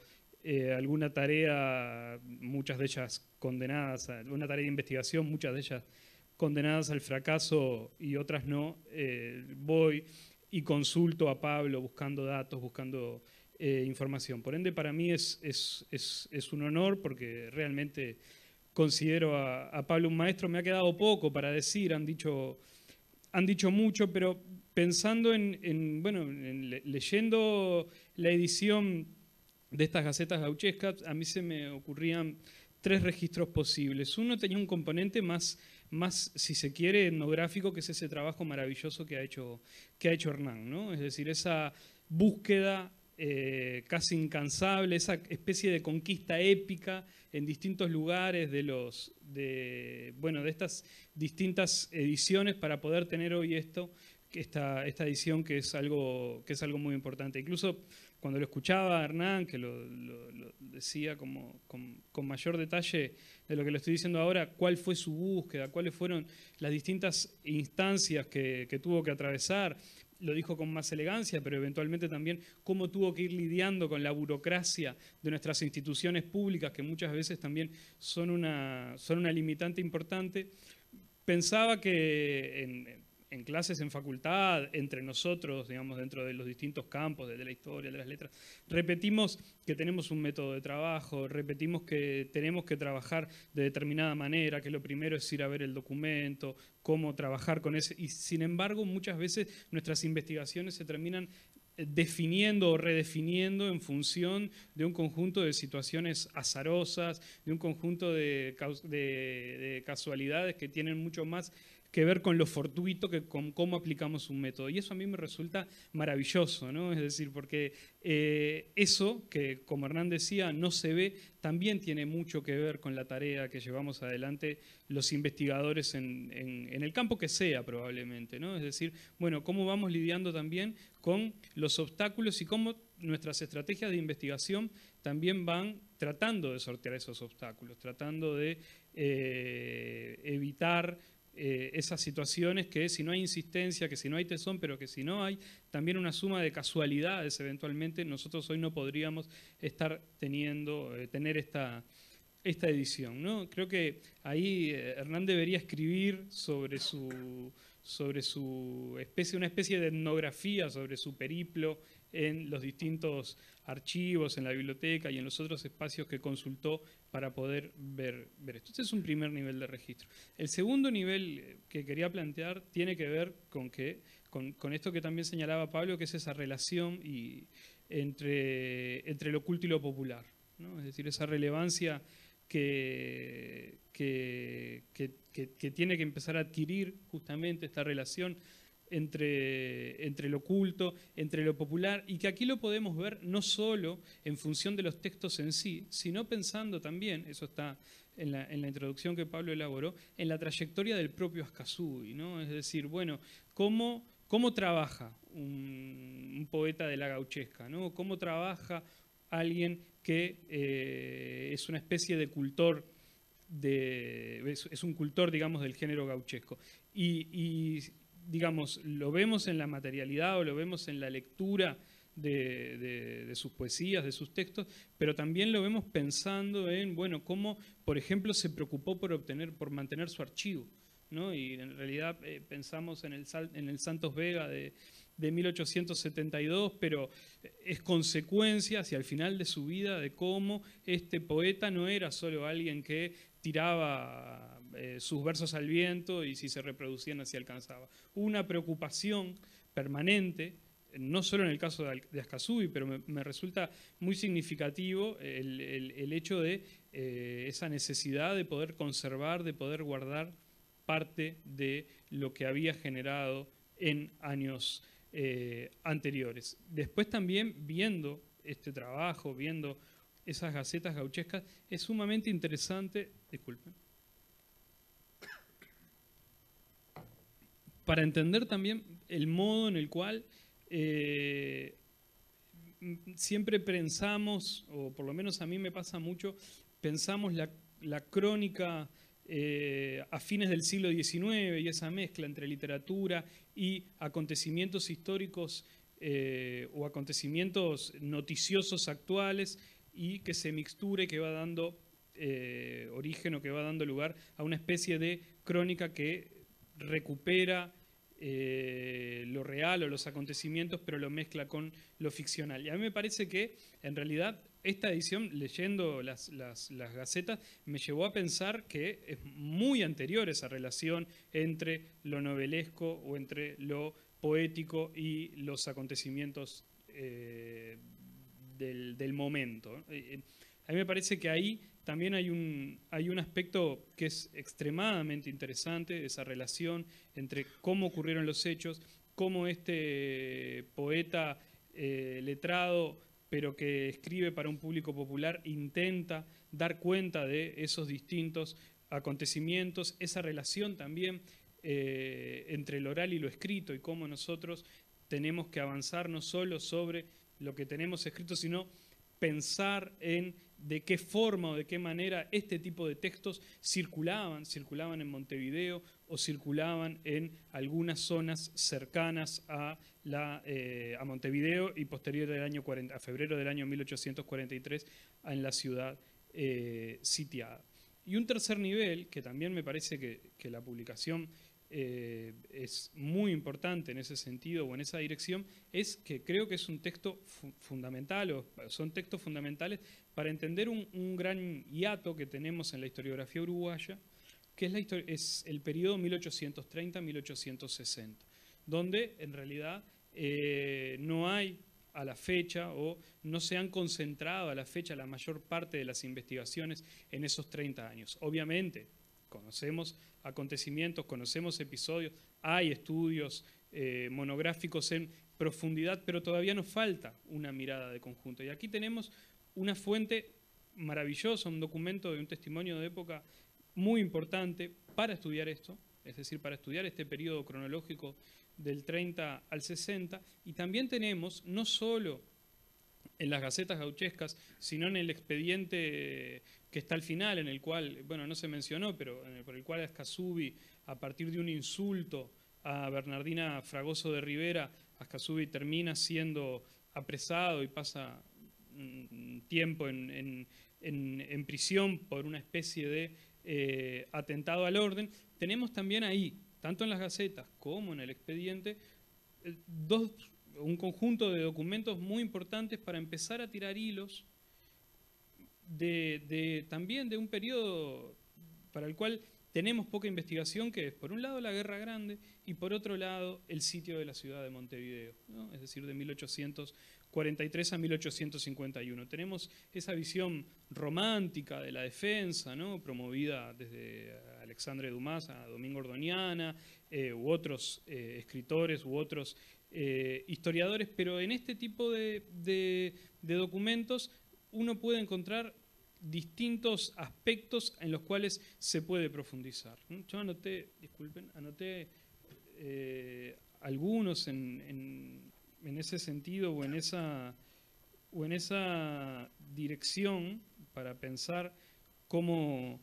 S5: alguna tarea, muchas de ellas condenadas, una tarea de investigación, muchas de ellas condenadas al fracaso y otras no, voy y consulto a Pablo buscando datos, buscando información. Por ende, para mí es un honor, porque realmente considero a Pablo un maestro. Me ha quedado poco para decir, han dicho mucho, pero pensando leyendo la edición de estas gacetas gauchescas, a mí se me ocurrían 3 registros posibles. Uno tenía un componente más, si se quiere, etnográfico, que es ese trabajo maravilloso que ha hecho Hernán, ¿no? Es decir, esa búsqueda casi incansable, esa especie de conquista épica en distintos lugares de estas distintas ediciones para poder tener hoy esta edición, que es algo muy importante. Incluso cuando lo escuchaba a Hernán, que lo decía con mayor detalle de lo que le estoy diciendo ahora, cuál fue su búsqueda, cuáles fueron las distintas instancias que tuvo que atravesar. Lo dijo con más elegancia, pero eventualmente también cómo tuvo que ir lidiando con la burocracia de nuestras instituciones públicas, que muchas veces también son una limitante importante. Pensaba que en clases, en facultad, entre nosotros, digamos, dentro de los distintos campos, de la historia, de las letras, repetimos que tenemos un método de trabajo, repetimos que tenemos que trabajar de determinada manera, que lo primero es ir a ver el documento, cómo trabajar con ese, y sin embargo muchas veces nuestras investigaciones se terminan definiendo o redefiniendo en función de un conjunto de situaciones azarosas, de un conjunto de casualidades que tienen mucho más que ver con lo fortuito que con cómo aplicamos un método. Y eso a mí me resulta maravilloso, ¿no? Es decir, porque eso, que como Hernán decía, no se ve, también tiene mucho que ver con la tarea que llevamos adelante los investigadores en el campo que sea, probablemente, ¿no? Es decir, bueno, cómo vamos lidiando también con los obstáculos y cómo nuestras estrategias de investigación también van tratando de sortear esos obstáculos, tratando de evitar esas situaciones que si no hay insistencia, que si no hay tesón, pero que si no hay también una suma de casualidades, eventualmente nosotros hoy no podríamos estar tener esta edición, ¿no? Creo que ahí Hernán debería escribir sobre una especie de etnografía sobre su periplo en los distintos archivos, en la biblioteca y en los otros espacios que consultó para poder ver esto. Este es un primer nivel de registro. El segundo nivel que quería plantear tiene que ver con esto que también señalaba Pablo, que es esa relación entre lo oculto y lo popular, ¿no? Es decir, esa relevancia que tiene que empezar a adquirir justamente esta relación entre lo oculto, entre lo popular, y que aquí lo podemos ver no solo en función de los textos en sí, sino pensando también, eso está en la introducción que Pablo elaboró, en la trayectoria del propio Ascasubi, ¿no? Es decir, bueno, cómo trabaja un poeta de la gauchesca, ¿no? Cómo trabaja alguien que es una especie de cultor, es un cultor, digamos, del género gauchesco. Y digamos, lo vemos en la materialidad o lo vemos en la lectura de sus poesías, de sus textos, pero también lo vemos pensando en, bueno, cómo, por ejemplo, se preocupó por mantener su archivo, ¿no? Y en realidad pensamos en el Santos Vega de 1872, pero es consecuencia hacia el final de su vida de cómo este poeta no era solo alguien que tiraba sus versos al viento y si se reproducían así alcanzaba. Hubo una preocupación permanente, no solo en el caso de Ascasubi, pero me resulta muy significativo el hecho de esa necesidad de poder conservar, de poder guardar parte de lo que había generado en años anteriores. Después también, viendo este trabajo, viendo esas gacetas gauchescas, es sumamente interesante, disculpen, para entender también el modo en el cual siempre pensamos, o por lo menos a mí me pasa mucho, pensamos la crónica a fines del siglo XIX y esa mezcla entre literatura y acontecimientos históricos o acontecimientos noticiosos actuales, y que se mixture, que va dando origen o que va dando lugar a una especie de crónica que recupera lo real o los acontecimientos, pero lo mezcla con lo ficcional. Y a mí me parece que, en realidad, esta edición, leyendo las gacetas, me llevó a pensar que es muy anterior esa relación entre lo novelesco o entre lo poético y los acontecimientos del momento. A mí me parece que ahí también hay un aspecto que es extremadamente interesante, esa relación entre cómo ocurrieron los hechos, cómo este poeta letrado, pero que escribe para un público popular, intenta dar cuenta de esos distintos acontecimientos, esa relación también entre el oral y lo escrito, y cómo nosotros tenemos que avanzar no solo sobre lo que tenemos escrito, sino pensar en de qué forma o de qué manera este tipo de textos circulaban en Montevideo o circulaban en algunas zonas cercanas a Montevideo y posterior a febrero del año 1843 en la ciudad sitiada. Y un tercer nivel, que también me parece que la publicación es muy importante en ese sentido o en esa dirección, es que creo que es un texto fundamental, o son textos fundamentales para entender un gran hiato que tenemos en la historiografía uruguaya, que es el periodo 1830-1860, donde en realidad no hay a la fecha, o no se han concentrado a la fecha la mayor parte de las investigaciones en esos 30 años. Obviamente, conocemos acontecimientos, conocemos episodios, hay estudios monográficos en profundidad, pero todavía nos falta una mirada de conjunto. Y aquí tenemos una fuente maravillosa, un documento de un testimonio de época muy importante para estudiar esto, es decir, para estudiar este periodo cronológico del 30 al 60, y también tenemos, no solo en las gacetas gauchescas, sino en el expediente que está al final, en el cual, bueno, no se mencionó, pero por el cual Ascasubi, a partir de un insulto a Bernardina Fragoso de Rivera, Ascasubi termina siendo apresado y pasa tiempo en prisión por una especie de atentado al orden. Tenemos también ahí, tanto en las gacetas como en el expediente, un conjunto de documentos muy importantes para empezar a tirar hilos también de un periodo para el cual tenemos poca investigación, que es, por un lado, la Guerra Grande y, por otro lado, el sitio de la ciudad de Montevideo, ¿no? Es decir, de 1843 a 1851. Tenemos esa visión romántica de la defensa, ¿no? Promovida desde Alexandre Dumas a Domingo Ordoniana, u otros escritores, u otros historiadores, pero en este tipo de documentos uno puede encontrar distintos aspectos en los cuales se puede profundizar. Yo anoté algunos en ese sentido o en esa dirección para pensar cómo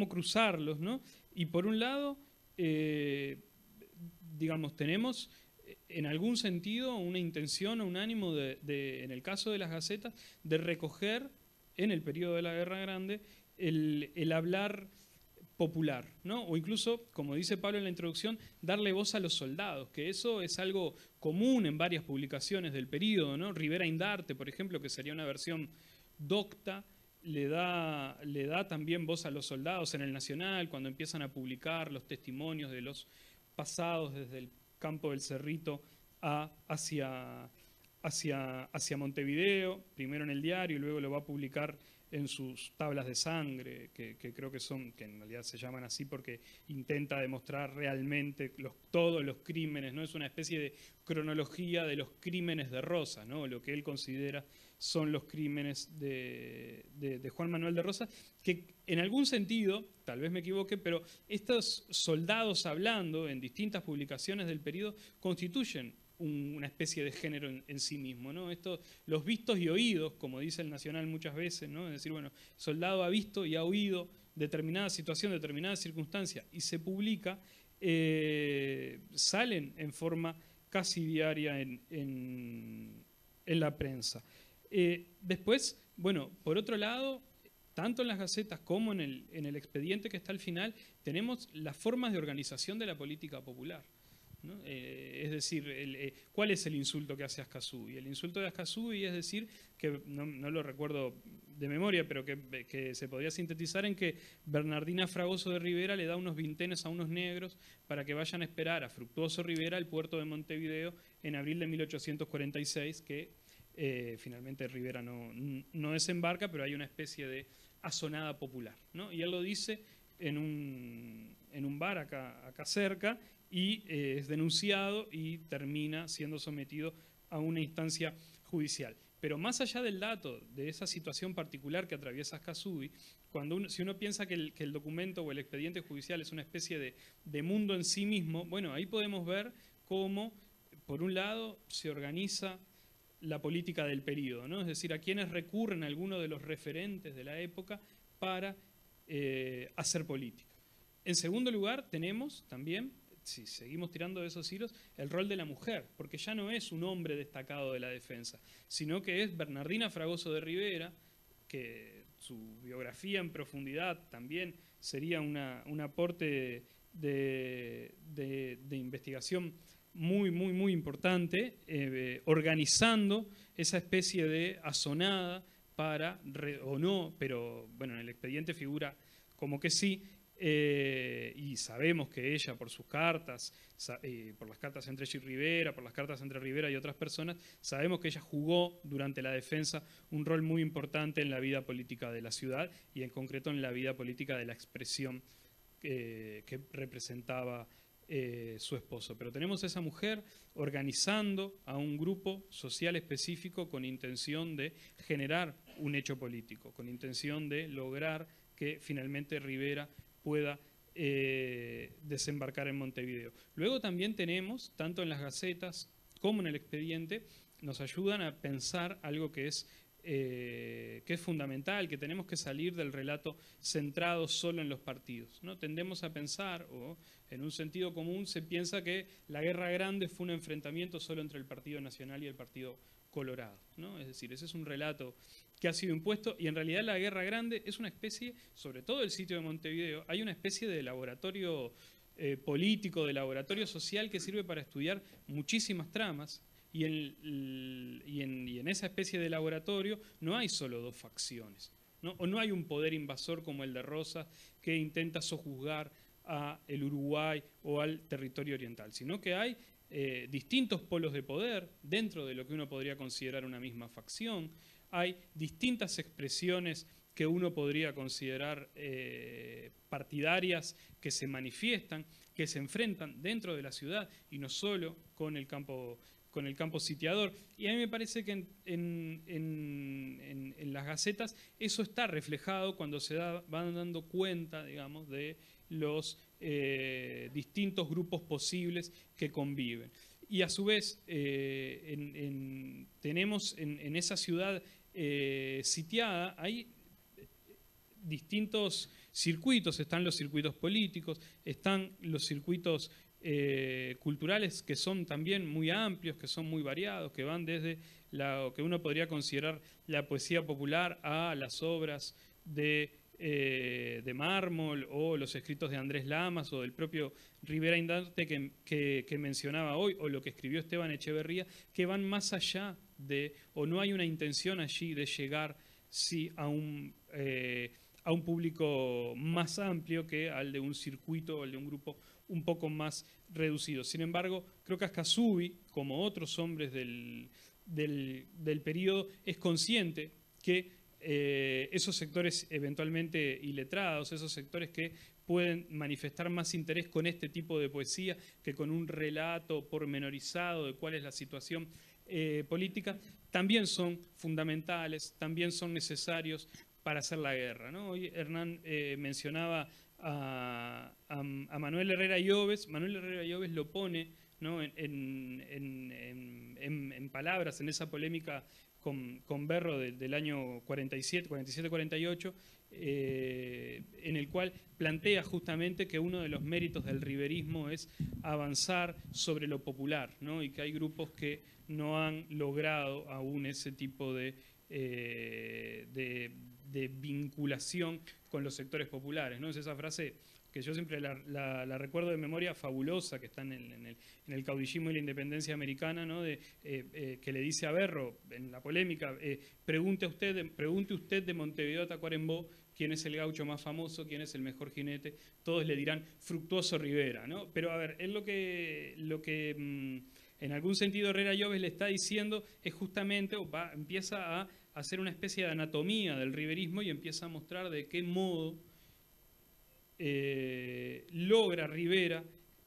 S5: cruzarlos, ¿no? Y por un lado, digamos, tenemos en algún sentido una intención o un ánimo en el caso de las gacetas, de recoger en el periodo de la Guerra Grande el hablar popular, ¿no? O incluso, como dice Pablo en la introducción, darle voz a los soldados, que eso es algo común en varias publicaciones del periodo, ¿no? Rivera Indarte, por ejemplo, que sería una versión docta, le da también voz a los soldados en el Nacional, cuando empiezan a publicar los testimonios de los pasados desde el campo del Cerrito hacia Montevideo, primero en el diario y luego lo va a publicar en sus tablas de sangre, que creo que en realidad se llaman así porque intenta demostrar realmente todos los crímenes, ¿no? Es una especie de cronología de los crímenes de Rosas, ¿no? Lo que él considera son los crímenes de Juan Manuel de Rosas, que en algún sentido, tal vez me equivoque, pero estos soldados hablando en distintas publicaciones del periodo constituyen una especie de género en sí mismo, ¿no? Los vistos y oídos, como dice el Nacional muchas veces, ¿no? Es decir, bueno, soldado ha visto y ha oído determinada situación, determinada circunstancia, y se publica, salen en forma casi diaria en la prensa. Después, bueno, por otro lado, tanto en las gacetas como en el expediente que está al final, tenemos las formas de organización de la política popular, ¿no? Es decir, ¿cuál es el insulto que hace Ascasubi? El insulto de Ascasubi es decir, que no lo recuerdo de memoria, pero que se podría sintetizar en que Bernardina Fragoso de Rivera le da unos vintenes a unos negros para que vayan a esperar a Fructuoso Rivera al puerto de Montevideo en abril de 1846, que finalmente Rivera no desembarca, pero hay una especie de asonada popular, ¿no? Y él lo dice en un bar acá cerca, y es denunciado y termina siendo sometido a una instancia judicial. Pero más allá del dato de esa situación particular que atraviesa Ascasubi, si uno piensa que el documento o el expediente judicial es una especie de mundo en sí mismo, bueno, ahí podemos ver cómo, por un lado, se organiza la política del periodo, ¿no? Es decir, a quienes recurren algunos de los referentes de la época para hacer política. En segundo lugar, tenemos también, si seguimos tirando de esos hilos, el rol de la mujer, porque ya no es un hombre destacado de la defensa, sino que es Bernardina Fragoso de Rivera, que su biografía en profundidad también sería un aporte de investigación muy importante, organizando esa especie de asonada para, o no, pero bueno, en el expediente figura como que sí, y sabemos que ella, por sus cartas, por las cartas entre ella y Rivera, por las cartas entre Rivera y otras personas, sabemos que ella jugó durante la defensa un rol muy importante en la vida política de la ciudad y en concreto en la vida política de la expresión que representaba su esposo. Pero tenemos a esa mujer organizando a un grupo social específico con intención de generar un hecho político, con intención de lograr que finalmente Rivera pueda desembarcar en Montevideo. Luego también tenemos, tanto en las gacetas como en el expediente, nos ayudan a pensar algo que es fundamental, que tenemos que salir del relato centrado solo en los partidos, ¿no? Tendemos a pensar, o en un sentido común se piensa que la Guerra Grande fue un enfrentamiento solo entre el Partido Nacional y el Partido Colorado, ¿no? Es decir, ese es un relato que ha sido impuesto y en realidad la Guerra Grande es una especie, sobre todo el sitio de Montevideo, hay una especie de laboratorio político, de laboratorio social que sirve para estudiar muchísimas tramas. Y en esa especie de laboratorio no hay solo dos facciones, ¿no? O no hay un poder invasor como el de Rosas que intenta sojuzgar al Uruguay o al territorio oriental, sino que hay distintos polos de poder dentro de lo que uno podría considerar una misma facción. Hay distintas expresiones que uno podría considerar partidarias que se manifiestan, que se enfrentan dentro de la ciudad y no solo con el campo sitiador. Y a mí me parece que en las gacetas eso está reflejado cuando se van dando cuenta, digamos, de los distintos grupos posibles que conviven. Y a su vez tenemos en esa ciudad sitiada, hay distintos circuitos, están los circuitos políticos, están los circuitos culturales que son también muy amplios, que son muy variados, que van desde lo que uno podría considerar la poesía popular a las obras de Mármol o los escritos de Andrés Lamas o del propio Rivera Indarte que mencionaba hoy, o lo que escribió Esteban Echeverría, que van más allá de, o no hay una intención allí de llegar a un público más amplio que al de un circuito o al de un grupo un poco más reducido. Sin embargo, creo que Ascasubi, como otros hombres del periodo, es consciente que esos sectores eventualmente iletrados, esos sectores que pueden manifestar más interés con este tipo de poesía que con un relato pormenorizado de cuál es la situación política, también son fundamentales, también son necesarios para hacer la guerra, ¿no? Hoy Hernán mencionaba a Manuel Herrera Llobes. Manuel Herrera Llobes lo pone, ¿no?, en palabras en esa polémica con Berro del año 47-48, en el cual plantea justamente que uno de los méritos del riverismo es avanzar sobre lo popular, ¿no?, y que hay grupos que no han logrado aún ese tipo de vinculación con los sectores populares, ¿no? Es esa frase que yo siempre la recuerdo de memoria, fabulosa, que está en el caudillismo y la independencia americana, ¿no?, que le dice a Berro en la polémica, pregunte usted de Montevideo a Tacuarembó quién es el gaucho más famoso, quién es el mejor jinete, todos le dirán Fructuoso Rivera, ¿no? Pero a ver, es lo que en algún sentido Herrera Llobes le está diciendo es justamente, empieza a hacer una especie de anatomía del riverismo y empieza a mostrar de qué modo logra Rivera,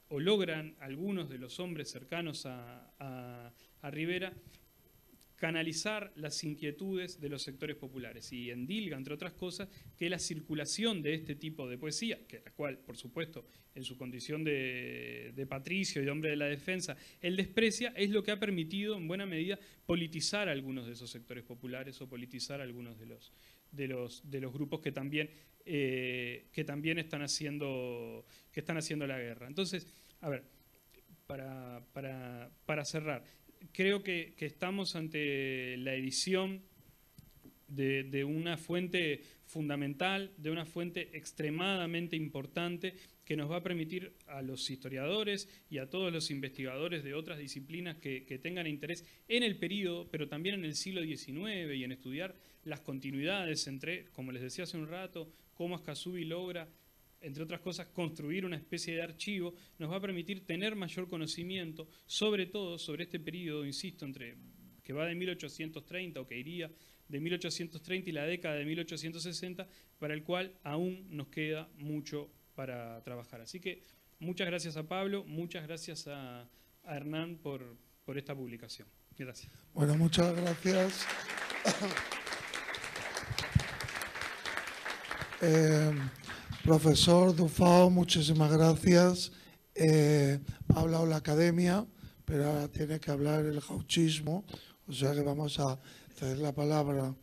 S5: o logran algunos de los hombres cercanos a Rivera, canalizar las inquietudes de los sectores populares. Y endilga, entre otras cosas, que la circulación de este tipo de poesía, que la cual, por supuesto, en su condición de patricio y de hombre de la defensa, él desprecia, es lo que ha permitido, en buena medida, politizar a algunos de esos sectores populares o politizar a algunos de los grupos que también están haciendo la guerra. Entonces, a ver, para cerrar, creo que estamos ante la edición de una fuente fundamental, de una fuente extremadamente importante que nos va a permitir a los historiadores y a todos los investigadores de otras disciplinas que tengan interés en el periodo, pero también en el siglo XIX, y en estudiar las continuidades entre, como les decía hace un rato, cómo Ascasubi logra, entre otras cosas, construir una especie de archivo, nos va a permitir tener mayor conocimiento, sobre todo sobre este periodo, insisto, que va de 1830 o que iría de 1830 y la década de 1860, para el cual aún nos queda mucho para trabajar. Así que muchas gracias a Pablo, muchas gracias a Hernán por esta publicación. Gracias.
S1: Bueno, muchas gracias. Profesor Dufau, muchísimas gracias. Ha hablado la academia, pero ahora tiene que hablar el gauchismo, o sea que vamos a ceder la palabra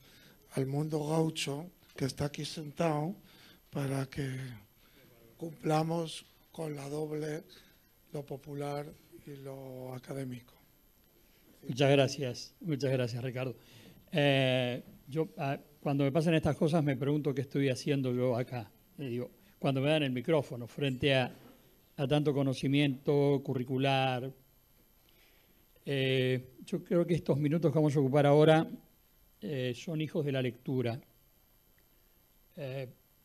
S1: al mundo gaucho que está aquí sentado para que cumplamos con la doble, lo popular y lo académico.
S6: Muchas gracias Ricardo. Yo cuando me pasan estas cosas me pregunto qué estoy haciendo yo acá. Digo, cuando me dan el micrófono frente a tanto conocimiento curricular. Yo creo que estos minutos que vamos a ocupar ahora son hijos de la lectura.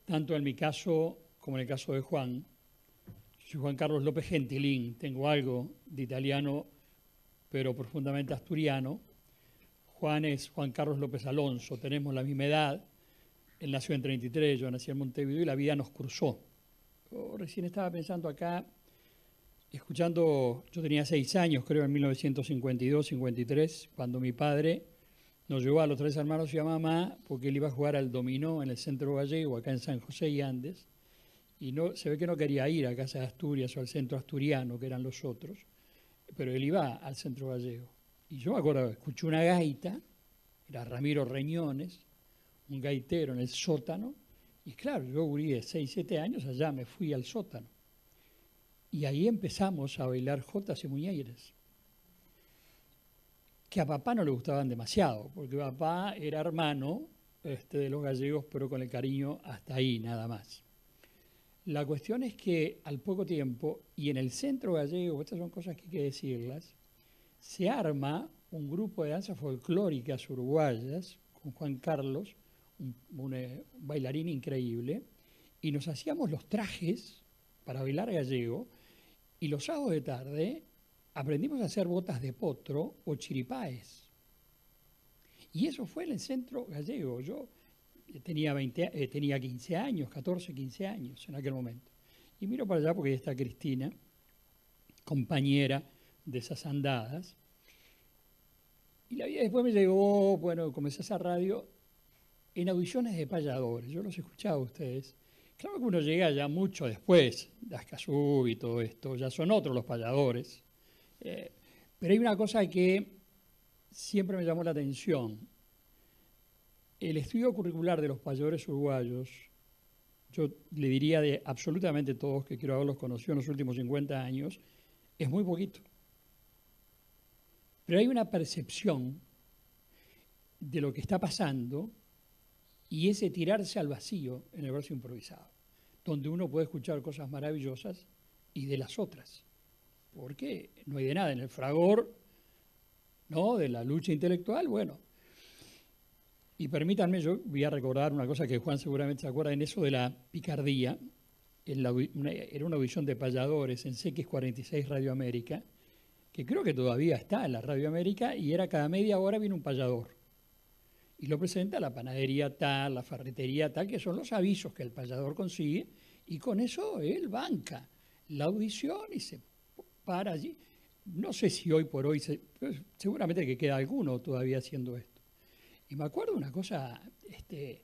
S6: Tanto en mi caso como en el caso de Juan. Soy Juan Carlos López Gentilín, tengo algo de italiano, pero profundamente asturiano. Juan es Juan Carlos López Alonso, tenemos la misma edad. Él nació en 33, yo nací en Montevideo y la vida nos cruzó. Yo recién estaba pensando acá, escuchando, yo tenía 6 años, creo, en 1952-53, cuando mi padre nos llevó a los 3 hermanos y a mamá, porque él iba a jugar al dominó en el centro gallego, acá en San José y Andes, y se ve que no quería ir a Casa de Asturias o al centro asturiano, que eran los otros, pero él iba al centro gallego. Y yo me acuerdo, escuché una gaita, era Ramiro Reñones, un gaitero en el sótano, y claro, yo gurí de 6, 7 años, allá me fui al sótano. Y ahí empezamos a bailar jotas y muñeiras, que a papá no le gustaban demasiado, porque papá era hermano de los gallegos, pero con el cariño hasta ahí, nada más. La cuestión es que al poco tiempo, y en el centro gallego, estas son cosas que hay que decirlas, se arma un grupo de danzas folclóricas uruguayas, con Juan Carlos, un bailarín increíble, y nos hacíamos los trajes para bailar gallego, y los sábados de tarde aprendimos a hacer botas de potro o chiripaes. Y eso fue en el centro gallego. Yo tenía 15 años, 14, 15 años en aquel momento. Y miro para allá porque ahí está Cristina, compañera de esas andadas. Y la vida después me llegó, bueno, comencé esa radio en audiciones de payadores. Yo los escuchaba a ustedes. Claro que uno llega ya mucho después, de Ascazú y todo esto, ya son otros los payadores. Pero hay una cosa que siempre me llamó la atención. El estudio curricular de los payadores uruguayos, yo le diría de absolutamente todos que quiero haberlos conocido en los últimos 50 años, es muy poquito. Pero hay una percepción de lo que está pasando y ese tirarse al vacío en el verso improvisado, donde uno puede escuchar cosas maravillosas y de las otras. Porque no hay de nada en el fragor, ¿no?, de la lucha intelectual, bueno. Y permítanme, yo voy a recordar una cosa que Juan seguramente se acuerda, en eso de la picardía. Era una audición de payadores en CX46 Radio América, que creo que todavía está en la Radio América, y era cada media hora viene un payador. Y lo presenta la panadería tal, la ferretería tal, que son los avisos que el payador consigue, y con eso él banca la audición y se para allí. No sé si hoy por hoy, seguramente que queda alguno todavía haciendo esto. Y me acuerdo una cosa de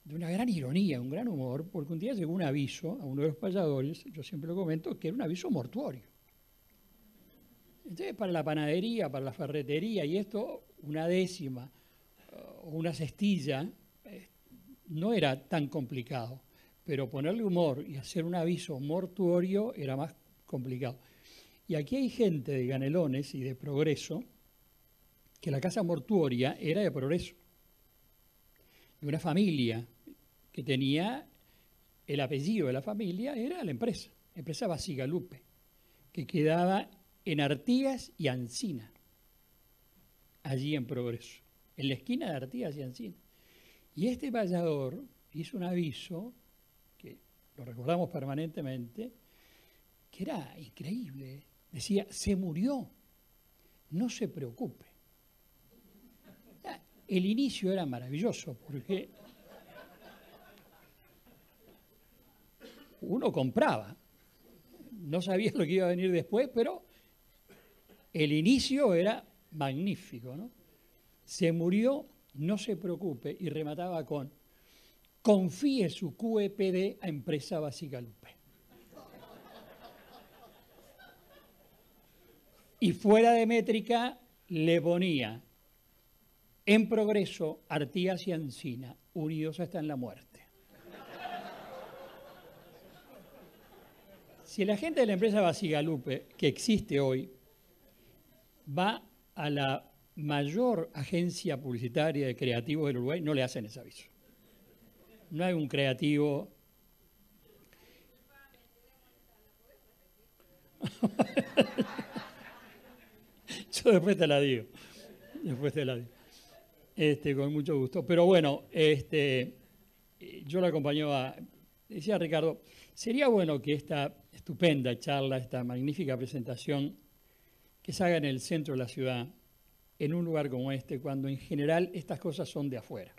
S6: una gran ironía, un gran humor, porque un día llegó un aviso a uno de los payadores, yo siempre lo comento, que era un aviso mortuorio. Entonces, para la panadería, para la ferretería y esto, una décima o una cestilla no era tan complicado, pero ponerle humor y hacer un aviso mortuorio era más complicado. Y aquí hay gente de Ganelones y de Progreso, que la casa mortuoria era de Progreso, de una familia que tenía el apellido de la familia, era la empresa Basigalupe, que quedaba en Artigas y Ancina, allí en Progreso, en la esquina de Artigas y Ancina. Y este payador hizo un aviso, que lo recordamos permanentemente, que era increíble. Decía, se murió, no se preocupe. El inicio era maravilloso, porque uno compraba, no sabía lo que iba a venir después, pero el inicio era magnífico, ¿no? Se murió, no se preocupe, y remataba con, confíe su QEPD a Empresa Basigalupe. Y fuera de métrica le ponía, en Progreso, Artigas y Ancina, unidos hasta en la muerte. Si la gente de la empresa Basigalupe, que existe hoy, va a la mayor agencia publicitaria de creativos del Uruguay, no le hacen ese aviso. No hay un creativo... Yo después te la digo. Con mucho gusto. Pero bueno, yo la acompañaba, decía Ricardo, sería bueno que esta estupenda charla, esta magnífica presentación, que se haga en el centro de la ciudad, en un lugar como este, cuando en general estas cosas son de afuera.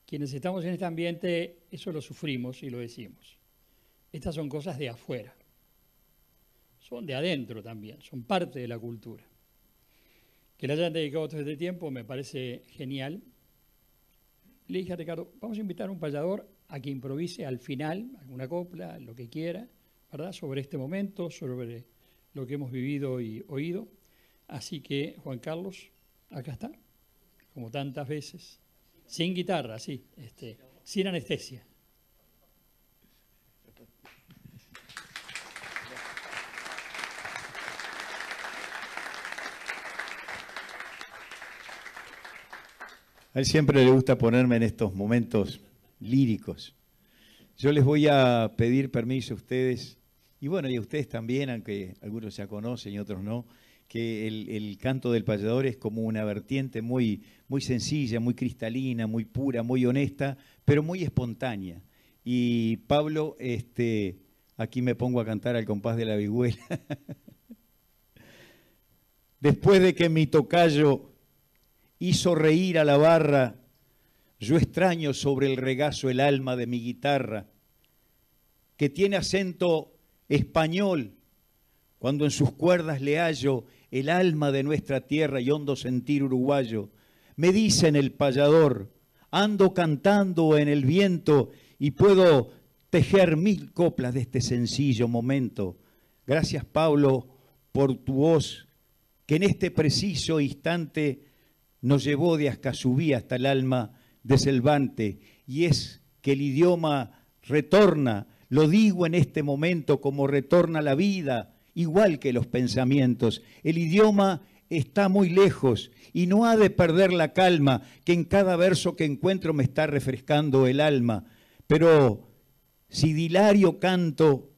S6: Quienes estamos en este ambiente, eso lo sufrimos y lo decimos. Estas son cosas de afuera. Son de adentro también, son parte de la cultura. Que le hayan dedicado todo este tiempo me parece genial. Le dije a Ricardo, vamos a invitar a un payador a que improvise al final, alguna copla, lo que quiera, ¿verdad?, sobre este momento, sobre lo que hemos vivido y oído. Así que, Juan Carlos, acá está, como tantas veces, sin guitarra, sí, sin anestesia.
S7: A él siempre le gusta ponerme en estos momentos líricos. Yo les voy a pedir permiso a ustedes, y bueno, y a ustedes también, aunque algunos ya conocen y otros no, que el canto del payador es como una vertiente muy, muy sencilla, muy cristalina, muy pura, muy honesta, pero muy espontánea. Y Pablo, aquí me pongo a cantar al compás de la vihuela. Después de que mi tocayo hizo reír a la barra, yo extraño sobre el regazo el alma de mi guitarra, que tiene acento español, cuando en sus cuerdas le hallo el alma de nuestra tierra y hondo sentir uruguayo. Me dice en el payador, ando cantando en el viento y puedo tejer 1000 coplas de este sencillo momento. Gracias, Pablo, por tu voz, que en este preciso instante nos llevó de Ascasubí hasta el alma de Cervantes. Y es que el idioma retorna, lo digo en este momento, como retorna la vida, igual que los pensamientos. El idioma está muy lejos y no ha de perder la calma, que en cada verso que encuentro me está refrescando el alma. Pero si dilario canto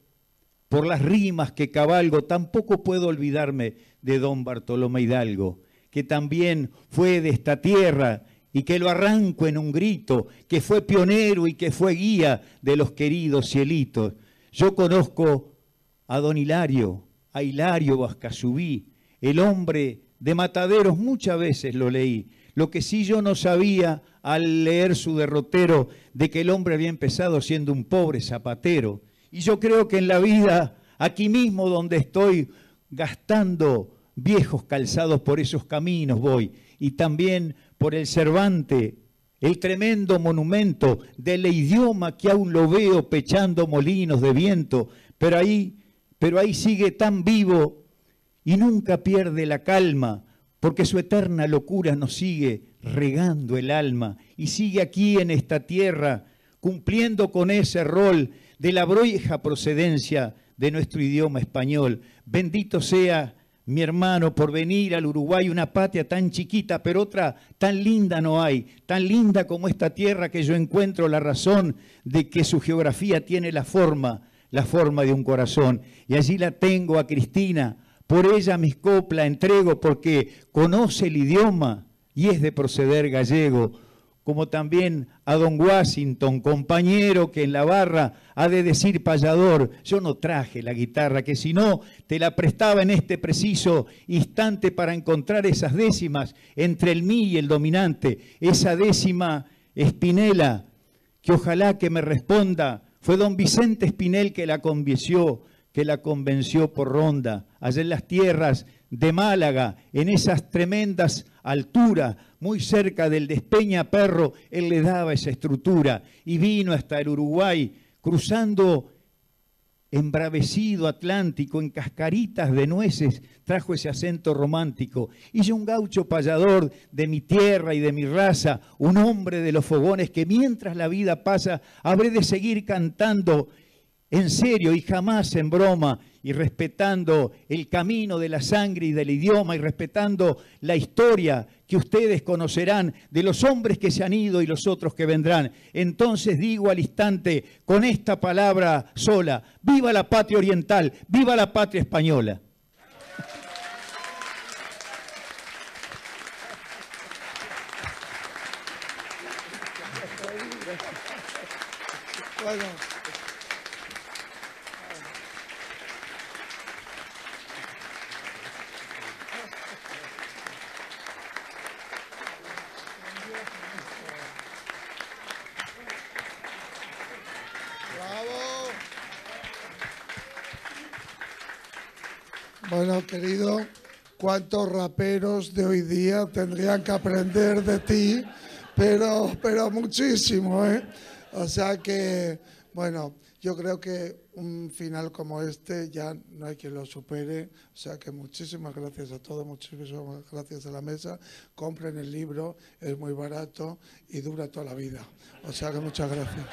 S7: por las rimas que cabalgo, tampoco puedo olvidarme de don Bartolomé Hidalgo, que también fue de esta tierra y que lo arranco en un grito, que fue pionero y que fue guía de los queridos cielitos. Yo conozco a don Hilario, a Hilario Ascasubí, el hombre de Mataderos, muchas veces lo leí. Lo que sí yo no sabía al leer su derrotero, de que el hombre había empezado siendo un pobre zapatero. Y yo creo que en la vida, aquí mismo donde estoy, gastando viejos calzados por esos caminos voy, y también por el Cervantes, el tremendo monumento del idioma que aún lo veo pechando molinos de viento, pero ahí sigue tan vivo y nunca pierde la calma, porque su eterna locura nos sigue regando el alma y sigue aquí en esta tierra, cumpliendo con ese rol de la vieja procedencia de nuestro idioma español. Bendito sea mi hermano por venir al Uruguay, una patria tan chiquita, pero otra tan linda no hay, tan linda como esta tierra, que yo encuentro la razón de que su geografía tiene la forma de un corazón. Y allí la tengo a Cristina, por ella mis coplas entrego, porque conoce el idioma y es de proceder gallego, como también a don Washington, compañero que en la barra ha de decir payador. Yo no traje la guitarra, que si no te la prestaba en este preciso instante para encontrar esas décimas entre el mí y el dominante, esa décima Espinela, que ojalá que me responda. Fue don Vicente Espinel que la convenció por ronda, allá en las tierras de Málaga, en esas tremendas alturas, muy cerca del Despeñaperro, él le daba esa estructura y vino hasta el Uruguay, cruzando embravecido Atlántico, en cascaritas de nueces, trajo ese acento romántico. Y yo, un gaucho payador de mi tierra y de mi raza, un hombre de los fogones, que mientras la vida pasa, habré de seguir cantando en serio y jamás en broma, y respetando el camino de la sangre y del idioma, y respetando la historia que ustedes conocerán de los hombres que se han ido y los otros que vendrán. Entonces digo al instante, con esta palabra sola: ¡viva la patria oriental! ¡Viva la patria española!
S1: Bueno. Bueno, querido, ¿cuántos raperos de hoy día tendrían que aprender de ti? Pero muchísimo, ¿eh? O sea que, bueno, yo creo que un final como este ya no hay quien lo supere. O sea que muchísimas gracias a todos, muchísimas gracias a la mesa. Compren el libro, es muy barato y dura toda la vida. O sea que muchas gracias.